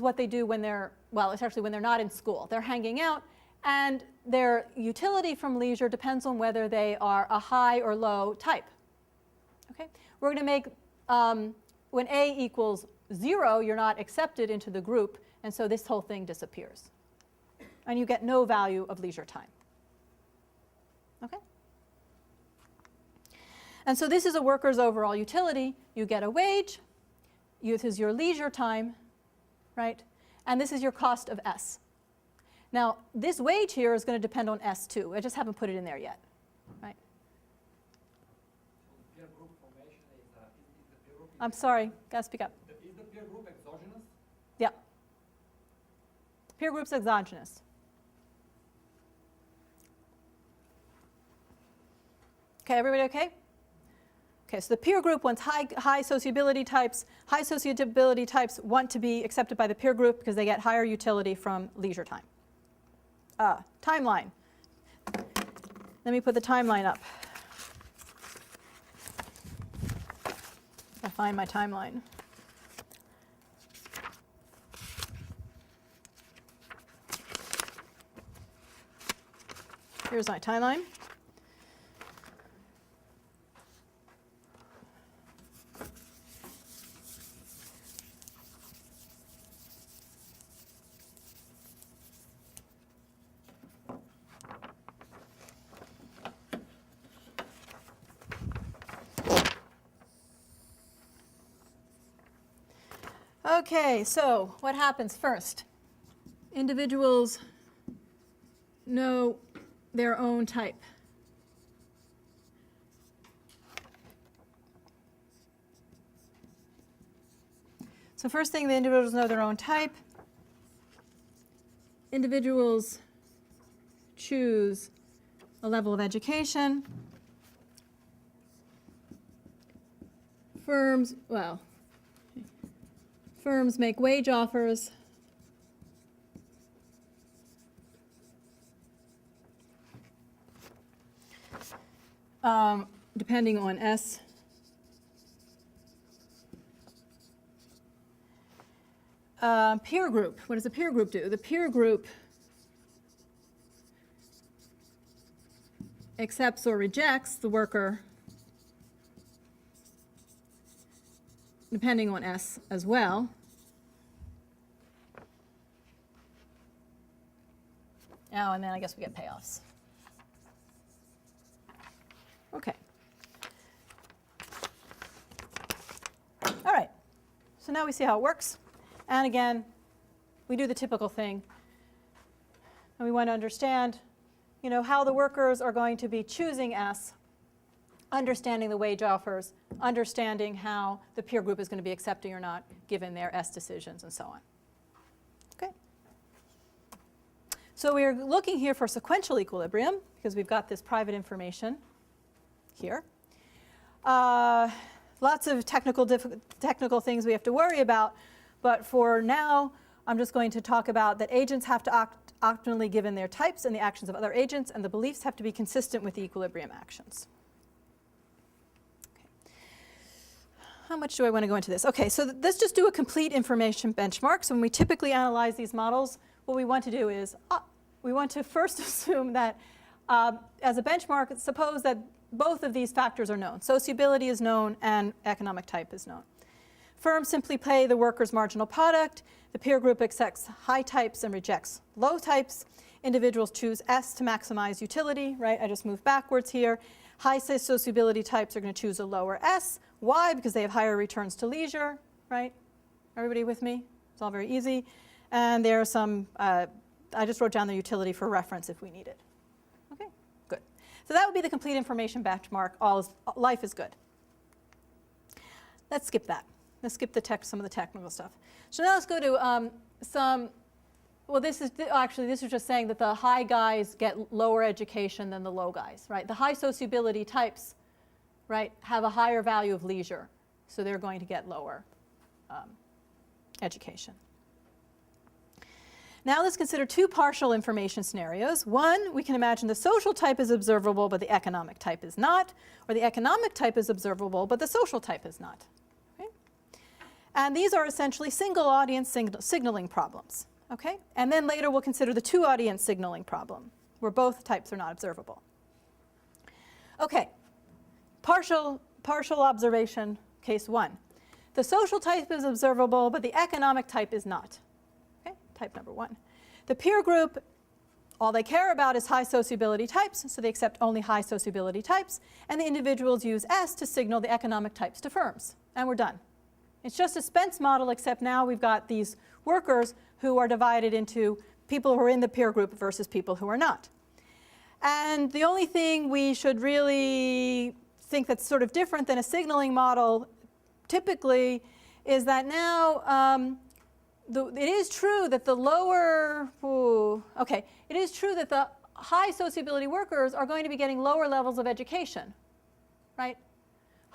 what they do when they're, well, it's actually when they're not in school. They're hanging out, and their utility from leisure depends on whether they are a high or low type. Okay? We're going to make, when A equals 0, you're not accepted into the group, and so this whole thing disappears. And you get no value of leisure time. Okay? And so this is a worker's overall utility. You get a wage. This is your leisure time, right? And this is your cost of S. Now, this wage here is going to depend on S too. I just haven't put it in there yet, right? Peer group formation is the peer group. I'm sorry, gotta speak up. Is the peer group exogenous? Yeah. Peer group's exogenous. Okay, everybody okay? Okay, so the peer group wants high sociability types. High sociability types want to be accepted by the peer group because they get higher utility from leisure time. Timeline. Let me put the timeline up. I'll find my timeline. Here's my timeline. Okay, so what happens first? Individuals know their own type. So first thing, the individuals know their own type. Individuals choose a level of education. Firms make wage offers. Depending on S. Peer group. What does a peer group do? The peer group accepts or rejects the worker depending on S as well. Oh, and then I guess we get payoffs. Okay. All right. So now we see how it works. And again, we do the typical thing. And we want to understand, how the workers are going to be choosing S, understanding the wage offers, understanding how the peer group is going to be accepting or not given their S decisions and so on. Okay. So we're looking here for sequential equilibrium because we've got this private information here. Lots of technical things we have to worry about, but for now, I'm just going to talk about that agents have to act optimally given their types and the actions of other agents, and the beliefs have to be consistent with the equilibrium actions. Okay. How much do I want to go into this? Okay, so let's just do a complete information benchmark. So when we typically analyze these models, what we want to do is we want to first assume that as a benchmark, suppose that both of these factors are known. Sociability is known and economic type is known. Firms simply pay the worker's marginal product. The peer group accepts high types and rejects low types. Individuals choose S to maximize utility, right? I just moved backwards here. High sociability types are going to choose a lower S. Why? Because they have higher returns to leisure, right? Everybody with me? It's all very easy. And there are some, I just wrote down the utility for reference if we need it. Okay, good. So that would be the complete information benchmark. Life is good. Let's skip that. Let's skip some of the technical stuff. So now let's go to well, this is just saying that the high guys get lower education than the low guys, right? The high sociability types, right, have a higher value of leisure, so they're going to get lower education. Now let's consider two partial information scenarios. One, we can imagine the social type is observable, but the economic type is not, or the economic type is observable, but the social type is not. Okay? And these are essentially single audience signaling problems. Okay? And then later we'll consider the two audience signaling problem, where both types are not observable. Okay, partial observation, case one. The social type is observable, but the economic type is not. Okay, type number one. The peer group, all they care about is high sociability types, so they accept only high sociability types, and the individuals use S to signal the economic types to firms, and we're done. It's just a Spence model, except now we've got these workers who are divided into people who are in the peer group versus people who are not. And the only thing we should really think that's sort of different than a signaling model typically is that now it is true that the it is true that the high sociability workers are going to be getting lower levels of education, right?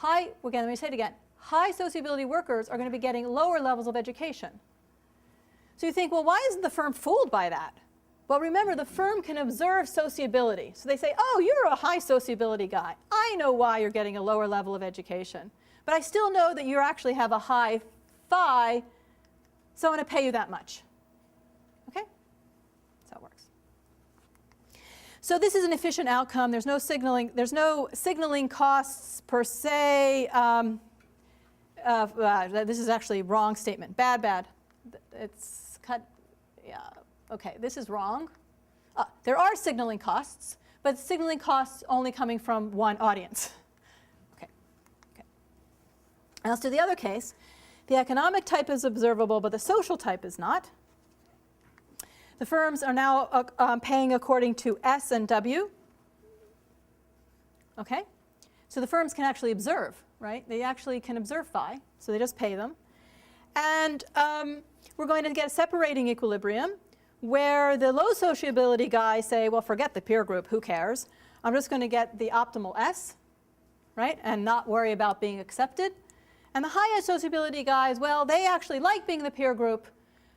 Let me say it again. High sociability workers are going to be getting lower levels of education. So you think, well, why isn't the firm fooled by that? Well, remember, the firm can observe sociability. So they say, oh, you're a high sociability guy. I know why you're getting a lower level of education. But I still know that you actually have a high phi, so I'm going to pay you that much. Okay? That's how it works. So this is an efficient outcome. There's no signaling costs per se. This is actually a wrong statement. Bad. It's cut. Yeah. Okay, this is wrong. There are signaling costs, but signaling costs only coming from one audience. Okay. Now let's do the other case. The economic type is observable, but the social type is not. The firms are now paying according to S and W. Okay? So the firms can actually observe, right? They actually can observe phi, so they just pay them. And we're going to get a separating equilibrium where the low sociability guys say, well, forget the peer group, who cares? I'm just going to get the optimal S, right, and not worry about being accepted. And the high sociability guys, well, they actually like being the peer group,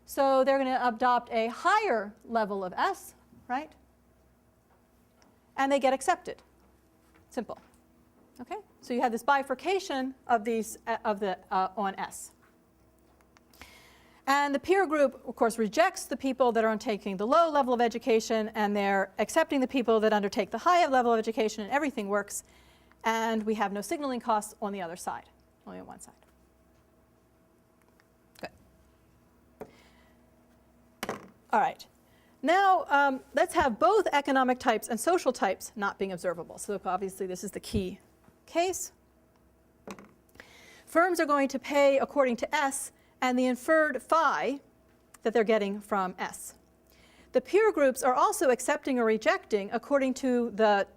so they're going to adopt a higher level of S, right? And they get accepted. Simple. Okay? So you have this bifurcation of these on S. And the peer group, of course, rejects the people that are taking the low level of education, and they're accepting the people that undertake the high level of education, and everything works. And we have no signaling costs on the other side, only on one side. Good. All right. Now, let's have both economic types and social types not being observable. So obviously, this is the key case. Firms are going to pay according to S and the inferred phi that they're getting from S. The peer groups are also accepting or rejecting according to the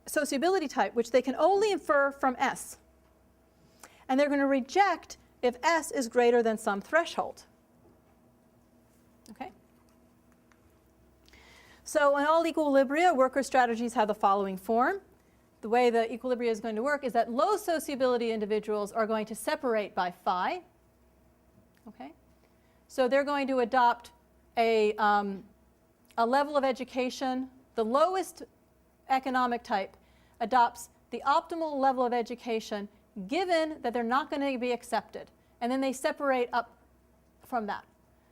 sociability type, which they can only infer from S. And they're going to reject if S is greater than some threshold. Okay? So in all equilibria, worker strategies have the following form. The way the equilibria is going to work is that low sociability individuals are going to separate by phi. Okay? So they're going to adopt a level of education. The lowest economic type adopts the optimal level of education given that they're not going to be accepted. And then they separate up from that.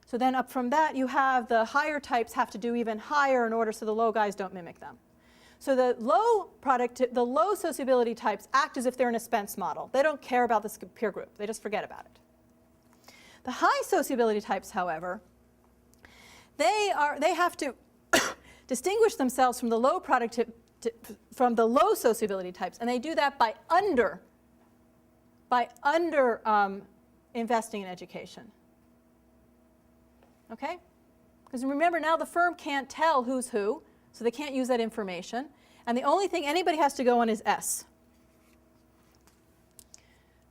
So then up from that, you have the higher types have to do even higher in order so the low guys don't mimic them. So the low sociability types act as if they're in a Spence model. They don't care about this peer group. They just forget about it. The high sociability types, however, they have to distinguish themselves from the low from the low sociability types, and they do that by under investing in education. Okay? Because remember, now the firm can't tell who's who, so they can't use that information. And the only thing anybody has to go on is S.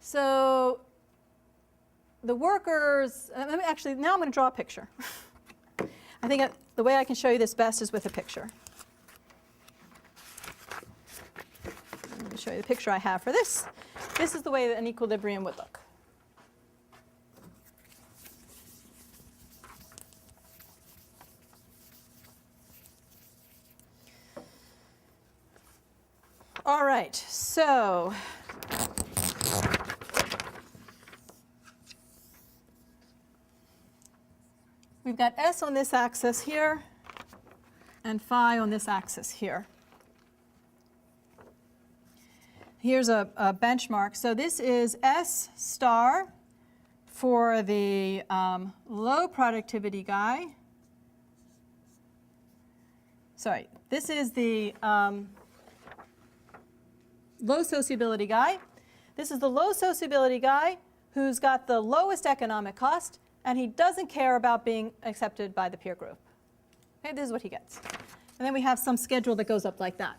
So the workers, actually, now I'm going to draw a picture. I think the way I can show you this best is with a picture. I'm going to show you the picture I have for this. This is the way that an equilibrium would look. All right, so we've got S on this axis here and phi on this axis here. Here's a benchmark. So this is S star for the low productivity guy. Sorry, this is the low sociability guy. This is the low sociability guy who's got the lowest economic cost, and he doesn't care about being accepted by the peer group. Okay, this is what he gets. And then we have some schedule that goes up like that.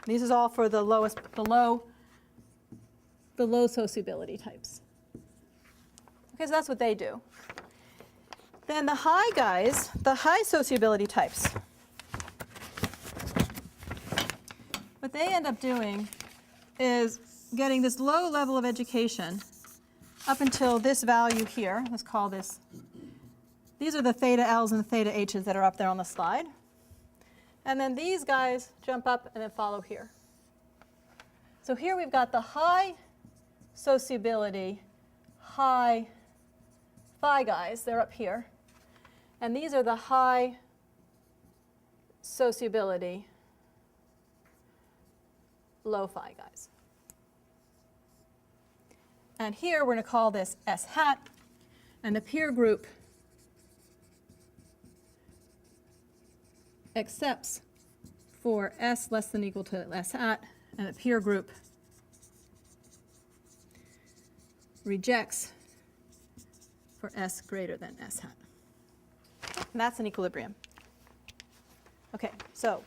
These is all for the low sociability types. Okay, so that's what they do. Then the high guys, the high sociability types, what they end up doing is getting this low level of education up until this value here. Let's call this, these are the theta L's and the theta H's that are up there on the slide. And then these guys jump up and then follow here. So here we've got the high sociability, high phi guys, they're up here. And these are the high sociability, low phi guys. And here we're going to call this S hat, and the peer group accepts for S less than or equal to S hat, and the peer group rejects for S greater than S hat. And that's an equilibrium. Okay, so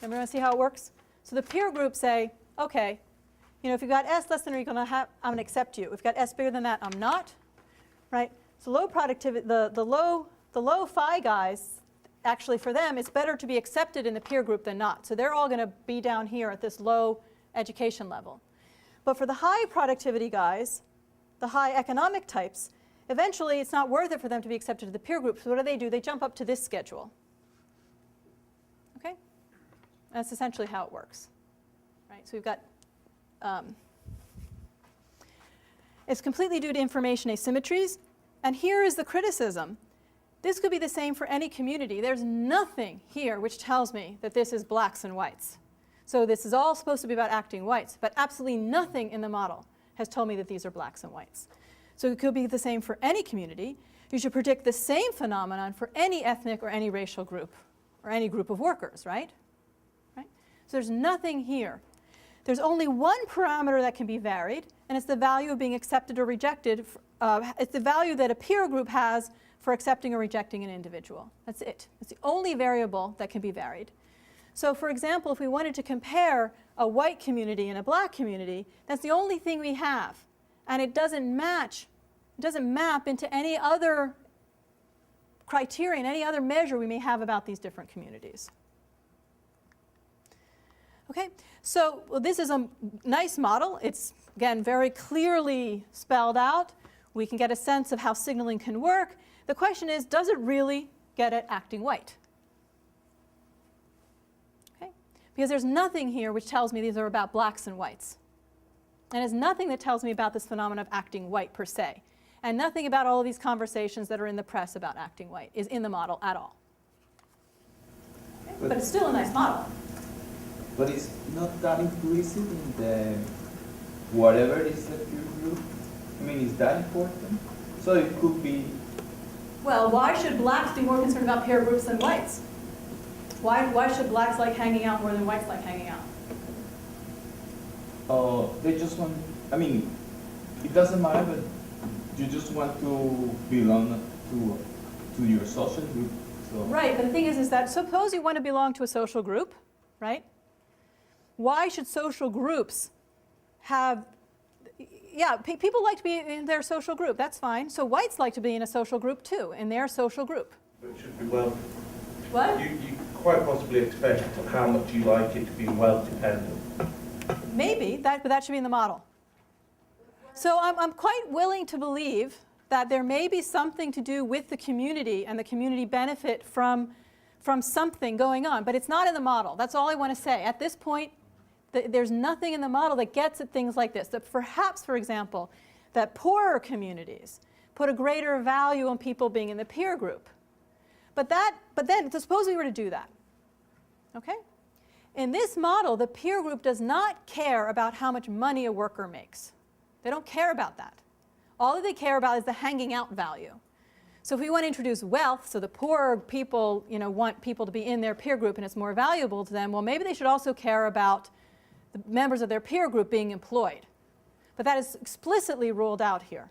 everyone see how it works? So the peer group say, okay, you know, if you've got S less than or equal to hat, I'm going to accept you. If you've got S bigger than that, I'm not, right? So low productivity, the low phi guys, actually for them, it's better to be accepted in the peer group than not. So they're all going to be down here at this low education level. But for the high productivity guys, the high economic types, eventually it's not worth it for them to be accepted to the peer group. So what do? They jump up to this schedule. Okay? That's essentially how it works. Right? So we've got, it's completely due to information asymmetries. And here is the criticism. This could be the same for any community. There's nothing here which tells me that this is blacks and whites. So this is all supposed to be about acting whites, but absolutely nothing in the model has told me that these are blacks and whites. So it could be the same for any community. You should predict the same phenomenon for any ethnic or any racial group or any group of workers, right? Right? So there's nothing here. There's only one parameter that can be varied, and it's the value of being accepted or rejected. It's the value that a peer group has for accepting or rejecting an individual. That's it. It's the only variable that can be varied. So for example, if we wanted to compare a white community and a black community, that's the only thing we have. And it doesn't match, it doesn't map into any other criterion, any other measure we may have about these different communities. Okay, so this is a nice model. It's, again, very clearly spelled out. We can get a sense of how signaling can work. The question is, does it really get at acting white? Okay, because there's nothing here which tells me these are about blacks and whites. And there's nothing that tells me about this phenomenon of acting white per se. And nothing about all of these conversations that are in the press about acting white is in the model at all. Okay? But it's still a nice model. But it's not that implicit in the whatever is the peer group. I mean, is that important? So it could be. Well, why should blacks be more concerned about peer groups than whites? Why should blacks like hanging out more than whites like hanging out? They just want, I mean, it doesn't matter, but you just want to belong to your social group. So. Right, but the thing is that suppose you want to belong to a social group, right? Why should social groups have, yeah, people like to be in their social group, that's fine. So whites like to be in a social group too, in their social group. It should be wealth. What? You quite possibly expect how much you like it to be wealth dependent. Maybe, but that should be in the model. So I'm quite willing to believe that there may be something to do with the community and the community benefit from something going on, but it's not in the model. That's all I want to say. At this point, there's nothing in the model that gets at things like this. That perhaps, for example, that poorer communities put a greater value on people being in the peer group. But then, suppose we were to do that, okay? In this model, the peer group does not care about how much money a worker makes. They don't care about that. All that they care about is the hanging out value. So if we want to introduce wealth, so the poorer people, want people to be in their peer group and it's more valuable to them, well, maybe they should also care about the members of their peer group being employed. But that is explicitly ruled out here.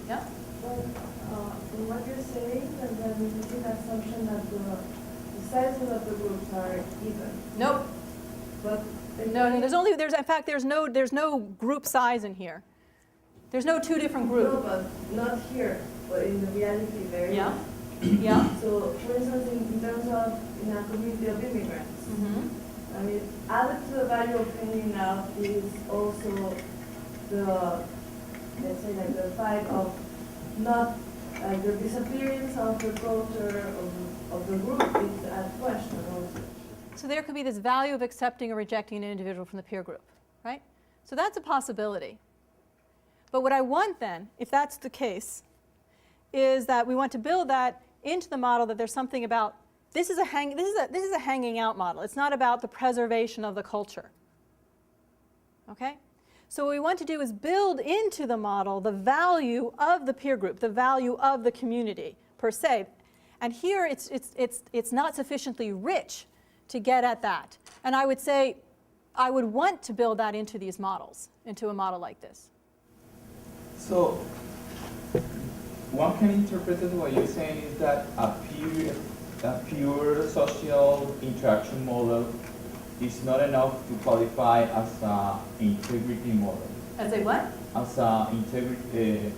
Yeah? Well, from what you're saying, and then we see the assumption that the sizes of the groups are even. Nope. But No, in fact, there's no group size in here. There's no two different no, groups. but not here. But in the reality, there is. Yeah. Yeah. So, for instance, in terms of in a community of immigrants, I mean, added to the value of hanging out is also the, let's say, like the fact of not the disappearance of the culture of the group is at question also. So there could be this value of accepting or rejecting an individual from the peer group, right? So that's a possibility. But what I want then, if that's the case, is that we want to build that into the model that there's something about, this is a hanging out model. It's not about the preservation of the culture, okay? So what we want to do is build into the model the value of the peer group, the value of the community per se. And here it's not sufficiently rich to get at that. And I would say I would want to build that into these models, into a model like this. So one can interpret it, what you're saying is that a pure social interaction model is not enough to qualify as an integrity model. As a what? As an integrity,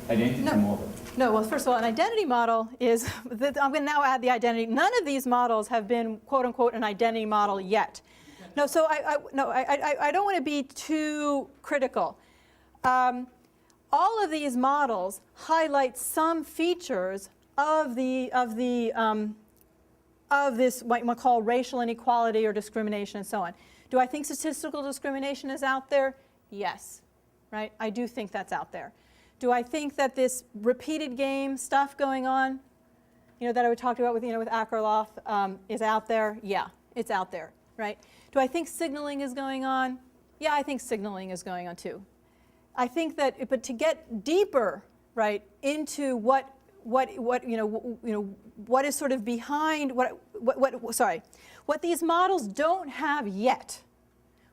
identity model. No, well, first of all, an identity model is, I'm going to now add the identity. None of these models have been, quote unquote, an identity model yet. No, so I don't want to be too critical. All of these models highlight some features of this, what we call racial inequality or discrimination and so on. Do I think statistical discrimination is out there? Yes, right? I do think that's out there. Do I think that this repeated game stuff going on, that I talked about with Akerlof is out there? Yeah, it's out there, right? Do I think signaling is going on? Yeah, I think signaling is going on too. I think that, but to get deeper, right, into what is sort of behind what these models don't have yet.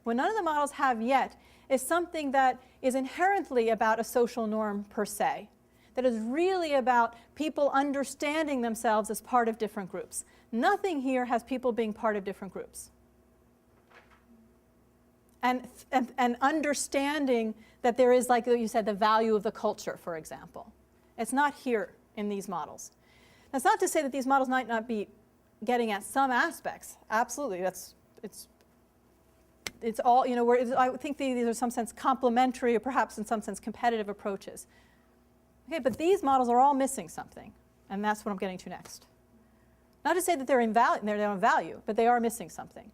What none of the models have yet is something that is inherently about a social norm per se, that is really about people understanding themselves as part of different groups. Nothing here has people being part of different groups. And understanding that there is, like you said, the value of the culture, for example. It's not here in these models. That's not to say that these models might not be getting at some aspects. Absolutely, it's all, I think these are in some sense complementary or perhaps in some sense competitive approaches. Okay, but these models are all missing something, and that's what I'm getting to next. Not to say that they're of value, but they are missing something.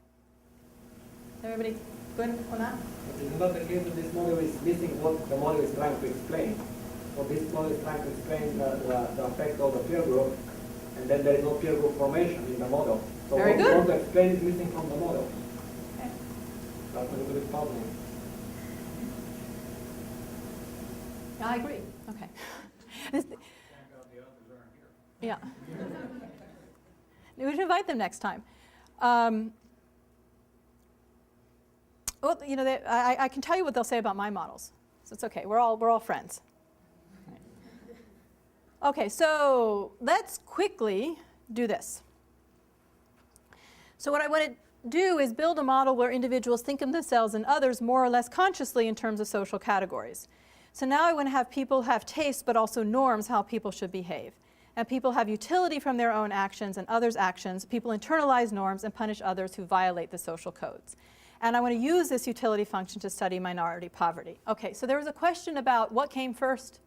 Everybody good on that? It is not the case that this model is missing what the model is trying to explain. So this model is trying to explain the effect of the peer group, and then there is no peer group formation in the model. So Very what good. we want to explain is missing from the model. Okay. That's a little bit puzzling. I agree. Okay. Yeah. We should invite them next time. Well, you know, I can tell you what they'll say about my models, so it's okay. We're all friends. Okay, so let's quickly do this. So what I want to do is build a model where individuals think of themselves and others more or less consciously in terms of social categories. So now I want to have people have tastes, but also norms how people should behave. And people have utility from their own actions and others' actions. People internalize norms and punish others who violate the social codes. And I want to use this utility function to study minority poverty. Okay, so there was a question about what came first,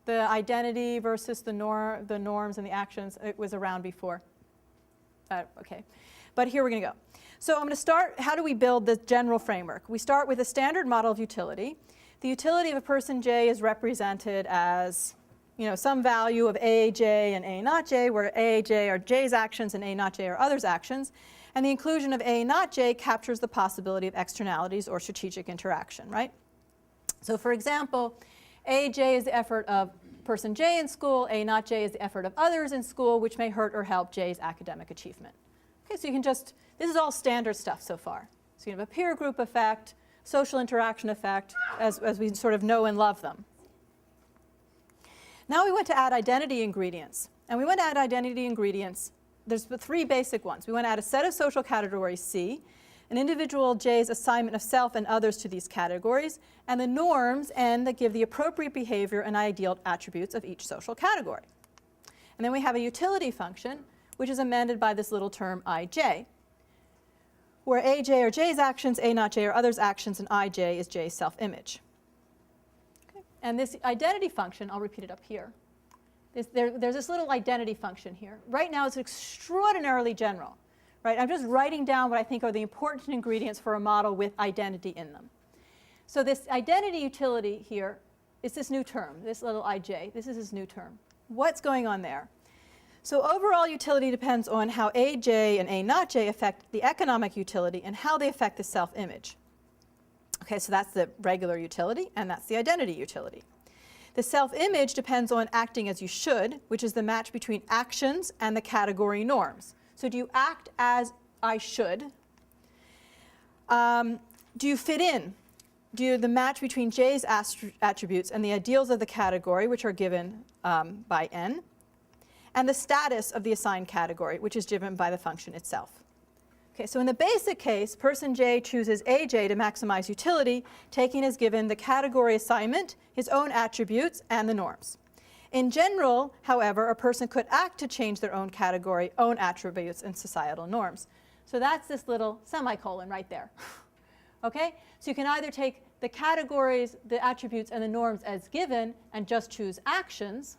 the identity versus the norms and the actions. It was around before. Okay, but here we're going to go. So I'm going to start, how do we build the general framework? We start with a standard model of utility. The utility of a person J is represented as, you know, some value of A, J, and A not J, where A, J are J's actions and A not J are others' actions. And the inclusion of A not J captures the possibility of externalities or strategic interaction, right? So for example, A, J is the effort of person J in school, A not J is the effort of others in school, which may hurt or help J's academic achievement. Okay, so you can just, this is all standard stuff so far. So you have a peer group effect, social interaction effect, as we sort of know and love them. Now we want to add identity ingredients. And we want to add identity ingredients. There's the three basic ones. We want to add a set of social categories C, an individual J's assignment of self and others to these categories, and the norms N that give the appropriate behavior and ideal attributes of each social category. And then we have a utility function, which is amended by this little term IJ, where AJ are J's actions, A not J are others' actions, and IJ is J's self-image. Okay. And this identity function, I'll repeat it up here. There's this little identity function here. Right now it's extraordinarily general. Right? I'm just writing down what I think are the important ingredients for a model with identity in them. So this identity utility here is this new term, this little IJ. This is this new term. What's going on there? So overall utility depends on how AJ and A not J affect the economic utility and how they affect the self-image. Okay, so that's the regular utility, and that's the identity utility. The self-image depends on acting as you should, which is the match between actions and the category norms. So do you act as I should? Do you fit in? Do you the match between J's attributes and the ideals of the category, which are given by N, and the status of the assigned category, which is given by the function itself. Okay, so in the basic case, person J chooses AJ to maximize utility, taking as given the category assignment, his own attributes, and the norms. In general, however, a person could act to change their own category, own attributes, and societal norms. So that's this little semicolon right there. Okay? So you can either take the categories, the attributes, and the norms as given and just choose actions,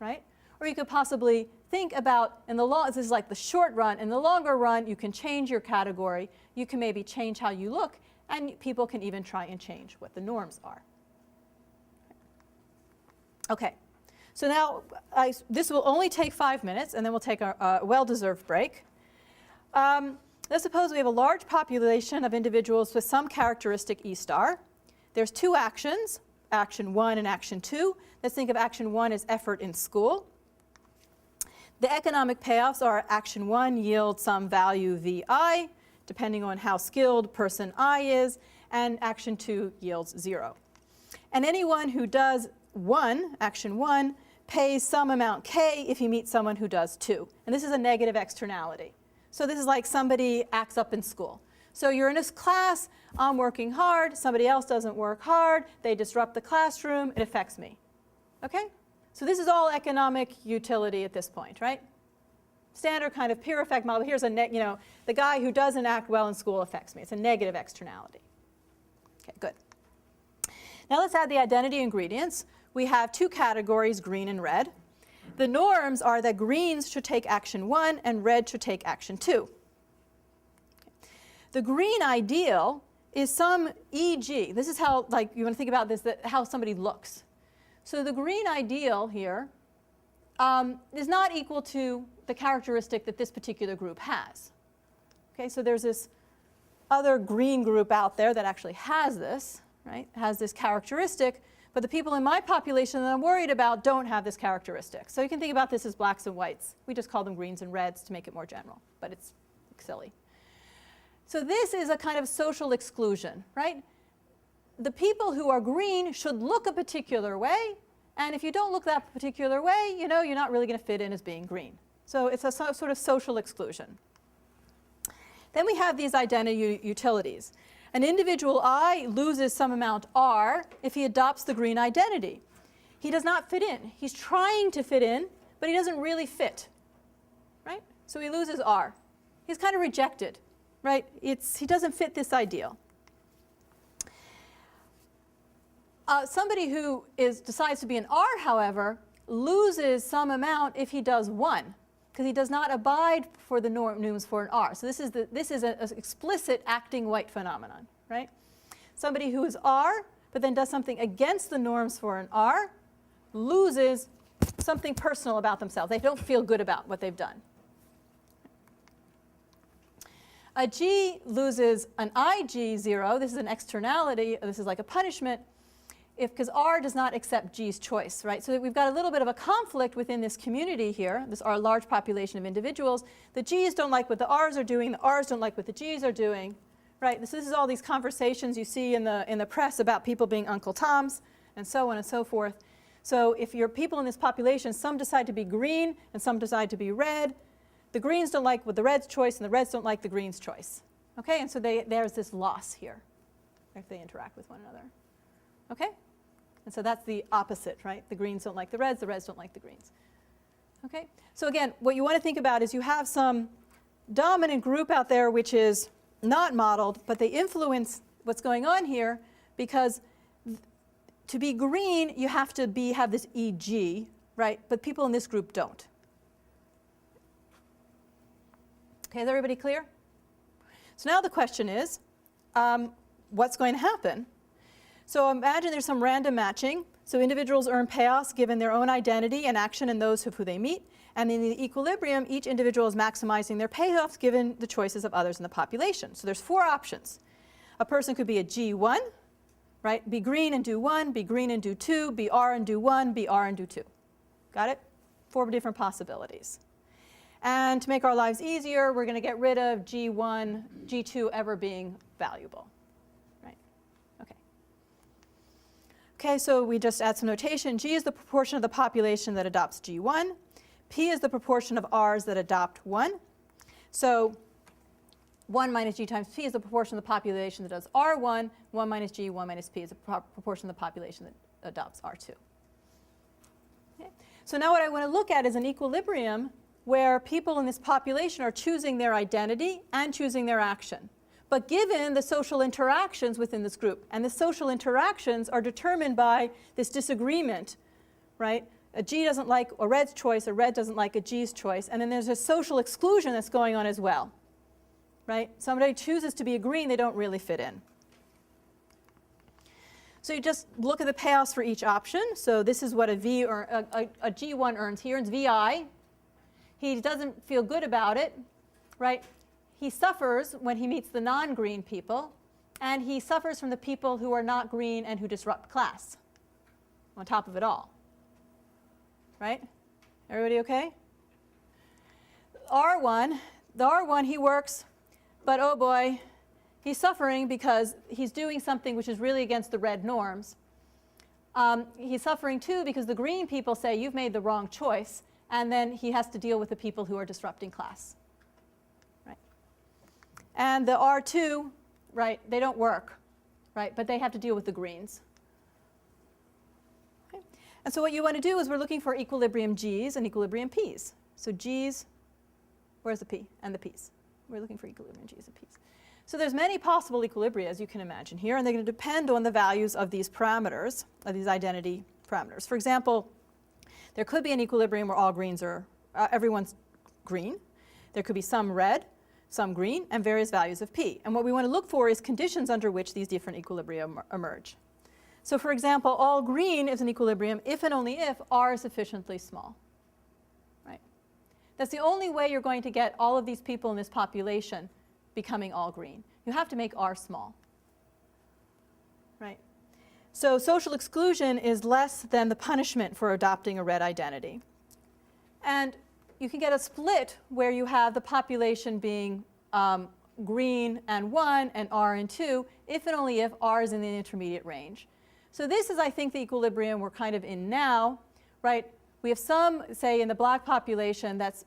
right? Or you could possibly think about, this is like the short run. In the longer run, you can change your category. You can maybe change how you look, and people can even try and change what the norms are. Okay. So now, this will only take 5 minutes, and then we'll take a well-deserved break. Let's suppose we have a large population of individuals with some characteristic E star. There's two actions, action 1 and action 2. Let's think of action 1 as effort in school. The economic payoffs are action 1 yields some value VI, depending on how skilled person I is, and action 2 yields 0. And anyone who does 1, action 1, pays some amount K if he meets someone who does 2. And this is a negative externality. So this is like somebody acts up in school. So you're in this class, I'm working hard, somebody else doesn't work hard, they disrupt the classroom, it affects me. Okay? So this is all economic utility at this point, right? Standard kind of peer effect model. Here's the guy who doesn't act well in school affects me. It's a negative externality. Okay, good. Now let's add the identity ingredients. We have two categories, green and red. The norms are that greens should take action 1 and red should take action 2. The green ideal is some EG. This is how, you want to think about this, how somebody looks. So the green ideal here is not equal to the characteristic that this particular group has. Okay, so there's this other green group out there that actually has this, right? Has this characteristic, But the people in my population that I'm worried about don't have this characteristic. So you can think about this as blacks and whites. We just call them greens and reds to make it more general, but it's silly. So this is a kind of social exclusion, right? The people who are green should look a particular way, and if you don't look that particular way, you know, you're not really going to fit in as being green. So it's a sort of social exclusion. Then we have these identity utilities. An individual I loses some amount R if he adopts the green identity. He does not fit in. He's trying to fit in, but he doesn't really fit, right? So he loses R. He's kind of rejected, right? He doesn't fit this ideal. Somebody who decides to be an R, however, loses some amount if he does 1, because he does not abide for the norms for an R. So this is an explicit acting white phenomenon, right? Somebody who is R, but then does something against the norms for an R, loses something personal about themselves. They don't feel good about what they've done. A G loses an IG0. This is an externality. This is like a punishment. Because R does not accept G's choice, right? So we've got a little bit of a conflict within this community here, our large population of individuals. The G's don't like what the R's are doing, the R's don't like what the G's are doing, right? This is all these conversations you see in the press about people being Uncle Toms and so on and so forth. So if you're people in this population, some decide to be green and some decide to be red. The greens don't like what the red's choice and the reds don't like the greens' choice. Okay, and so there's this loss here if they interact with one another. Okay? And so that's the opposite, right? The greens don't like the reds don't like the greens. Okay? So again, what you want to think about is you have some dominant group out there which is not modeled, but they influence what's going on here because to be green, you have to have this EG, right? But people in this group don't. Okay, is everybody clear? So now the question is, what's going to happen? So imagine there's some random matching. So individuals earn payoffs given their own identity and action and those of who they meet. And in the equilibrium, each individual is maximizing their payoffs given the choices of others in the population. So there's 4 options. A person could be a G1, right? Be green and do 1, be green and do 2, be R and do 1, be R and do 2. Got it? 4 different possibilities. And to make our lives easier, we're going to get rid of G1, G2 ever being valuable. Okay, so we just add some notation. G is the proportion of the population that adopts G1. P is the proportion of R's that adopt 1. So 1 minus G times P is the proportion of the population that does R1. 1 minus G, 1 minus P is the proportion of the population that adopts R2. Okay. So now what I want to look at is an equilibrium where people in this population are choosing their identity and choosing their action. But given the social interactions within this group, and the social interactions are determined by this disagreement, right? A G doesn't like a red's choice, a red doesn't like a G's choice, and then there's a social exclusion that's going on as well, right? Somebody chooses to be a green, they don't really fit in. So you just look at the payoffs for each option. So this is what a G1 earns. He earns VI. He doesn't feel good about it, right? He suffers when he meets the non-green people, and he suffers from the people who are not green and who disrupt class on top of it all. Right? Everybody okay? The R1, he works, but oh boy, he's suffering because he's doing something which is really against the red norms. He's suffering too because the green people say you've made the wrong choice, and then he has to deal with the people who are disrupting class. And the R2, right, they don't work, right, but they have to deal with the greens. Okay. And so what you want to do is we're looking for equilibrium G's and equilibrium P's. So G's, where's the P? And the P's. We're looking for equilibrium G's and P's. So there's many possible equilibria, as you can imagine here, and they're going to depend on the values of these parameters, of these identity parameters. For example, there could be an equilibrium where all greens are, everyone's green. There could be some red, some green, and various values of P. And what we want to look for is conditions under which these different equilibria emerge. So for example, all green is an equilibrium if and only if R is sufficiently small. Right? That's the only way you're going to get all of these people in this population becoming all green. You have to make R small. Right? So social exclusion is less than the punishment for adopting a red identity. And you can get a split where you have the population being green and 1 and R and 2, if and only if R is in the intermediate range. So this is, I think, the equilibrium we're kind of in now, right? We have some, say, in the black population that's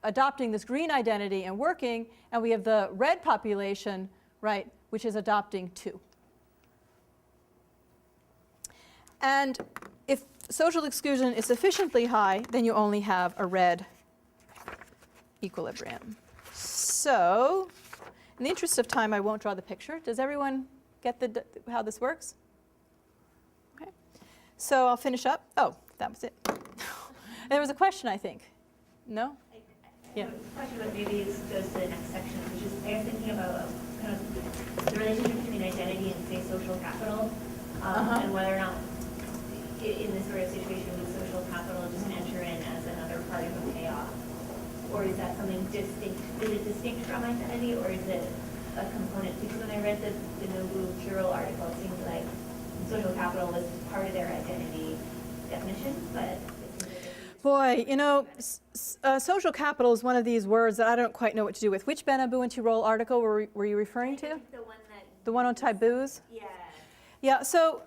adopting this green identity and working, and we have the red population, right, which is adopting 2. And if social exclusion is sufficiently high, then you only have a red equilibrium. So, in the interest of time, I won't draw the picture. Does everyone get how this works? Okay. So I'll finish up. Oh, that was it. There was a question, I think. No? Yeah. The question was maybe goes to the next section, which is I was thinking about kind of the relationship between identity and, say, social capital, and whether or not in this sort of situation would social capital just enter in as another part of a payoff? Or is that something distinct? Is it distinct from identity, or is it a component? Because when I read the Nobu-Kirill article, it seemed like social capital was part of their identity definition, but boy, you know, social capital is one of these words that I don't quite know what to do with. Which Benabou and Tirole article were you referring to? the one that The one on taboos? yeah. Yeah, so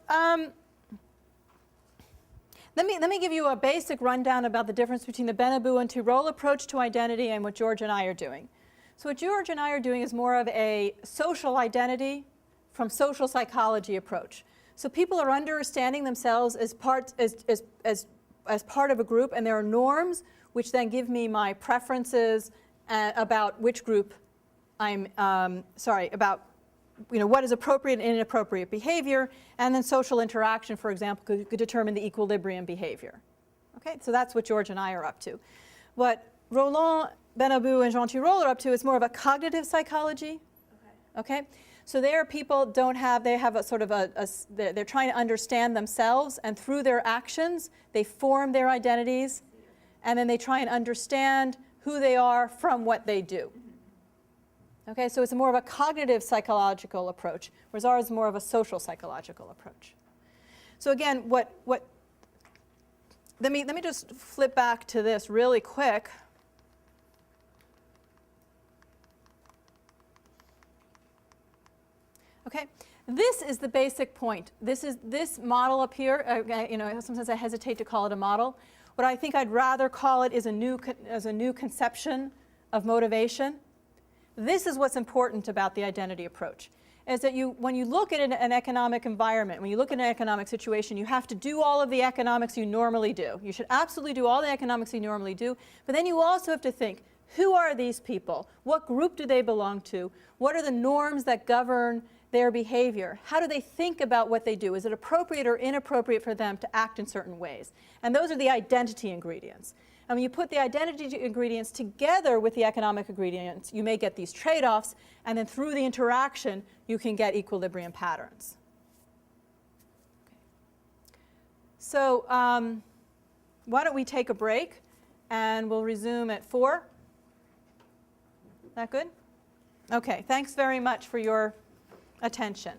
let me give you a basic rundown about the difference between the Benabou and Tirole approach to identity and what George and I are doing. So what George and I are doing is more of a social identity from social psychology approach. So people are understanding themselves as part of a group, and there are norms which then give me my preferences about which group about what is appropriate and inappropriate behavior, and then social interaction, for example, could determine the equilibrium behavior. Okay, so that's what George and I are up to. What Roland Benabou and Jean Tirole are up to is more of a cognitive psychology. Okay, so there people they have a sort of they're trying to understand themselves, and through their actions, they form their identities, and then they try and understand who they are from what they do. Okay, so it's more of a cognitive psychological approach, whereas ours is more of a social psychological approach. So again, let me just flip back to this really quick. Okay, this is the basic point. This model up here. Sometimes I hesitate to call it a model. What I think I'd rather call it is a new conception of motivation. This is what's important about the identity approach, is that when you look at an economic environment, when you look at an economic situation, you have to do all of the economics you normally do. You should absolutely do all the economics you normally do, but then you also have to think, who are these people? What group do they belong to? What are the norms that govern their behavior? How do they think about what they do? Is it appropriate or inappropriate for them to act in certain ways? And those are the identity ingredients. And when you put the identity ingredients together with the economic ingredients, you may get these trade-offs, and then through the interaction, you can get equilibrium patterns. Okay. So why don't we take a break, and we'll resume at 4. That good? Okay, thanks very much for your attention.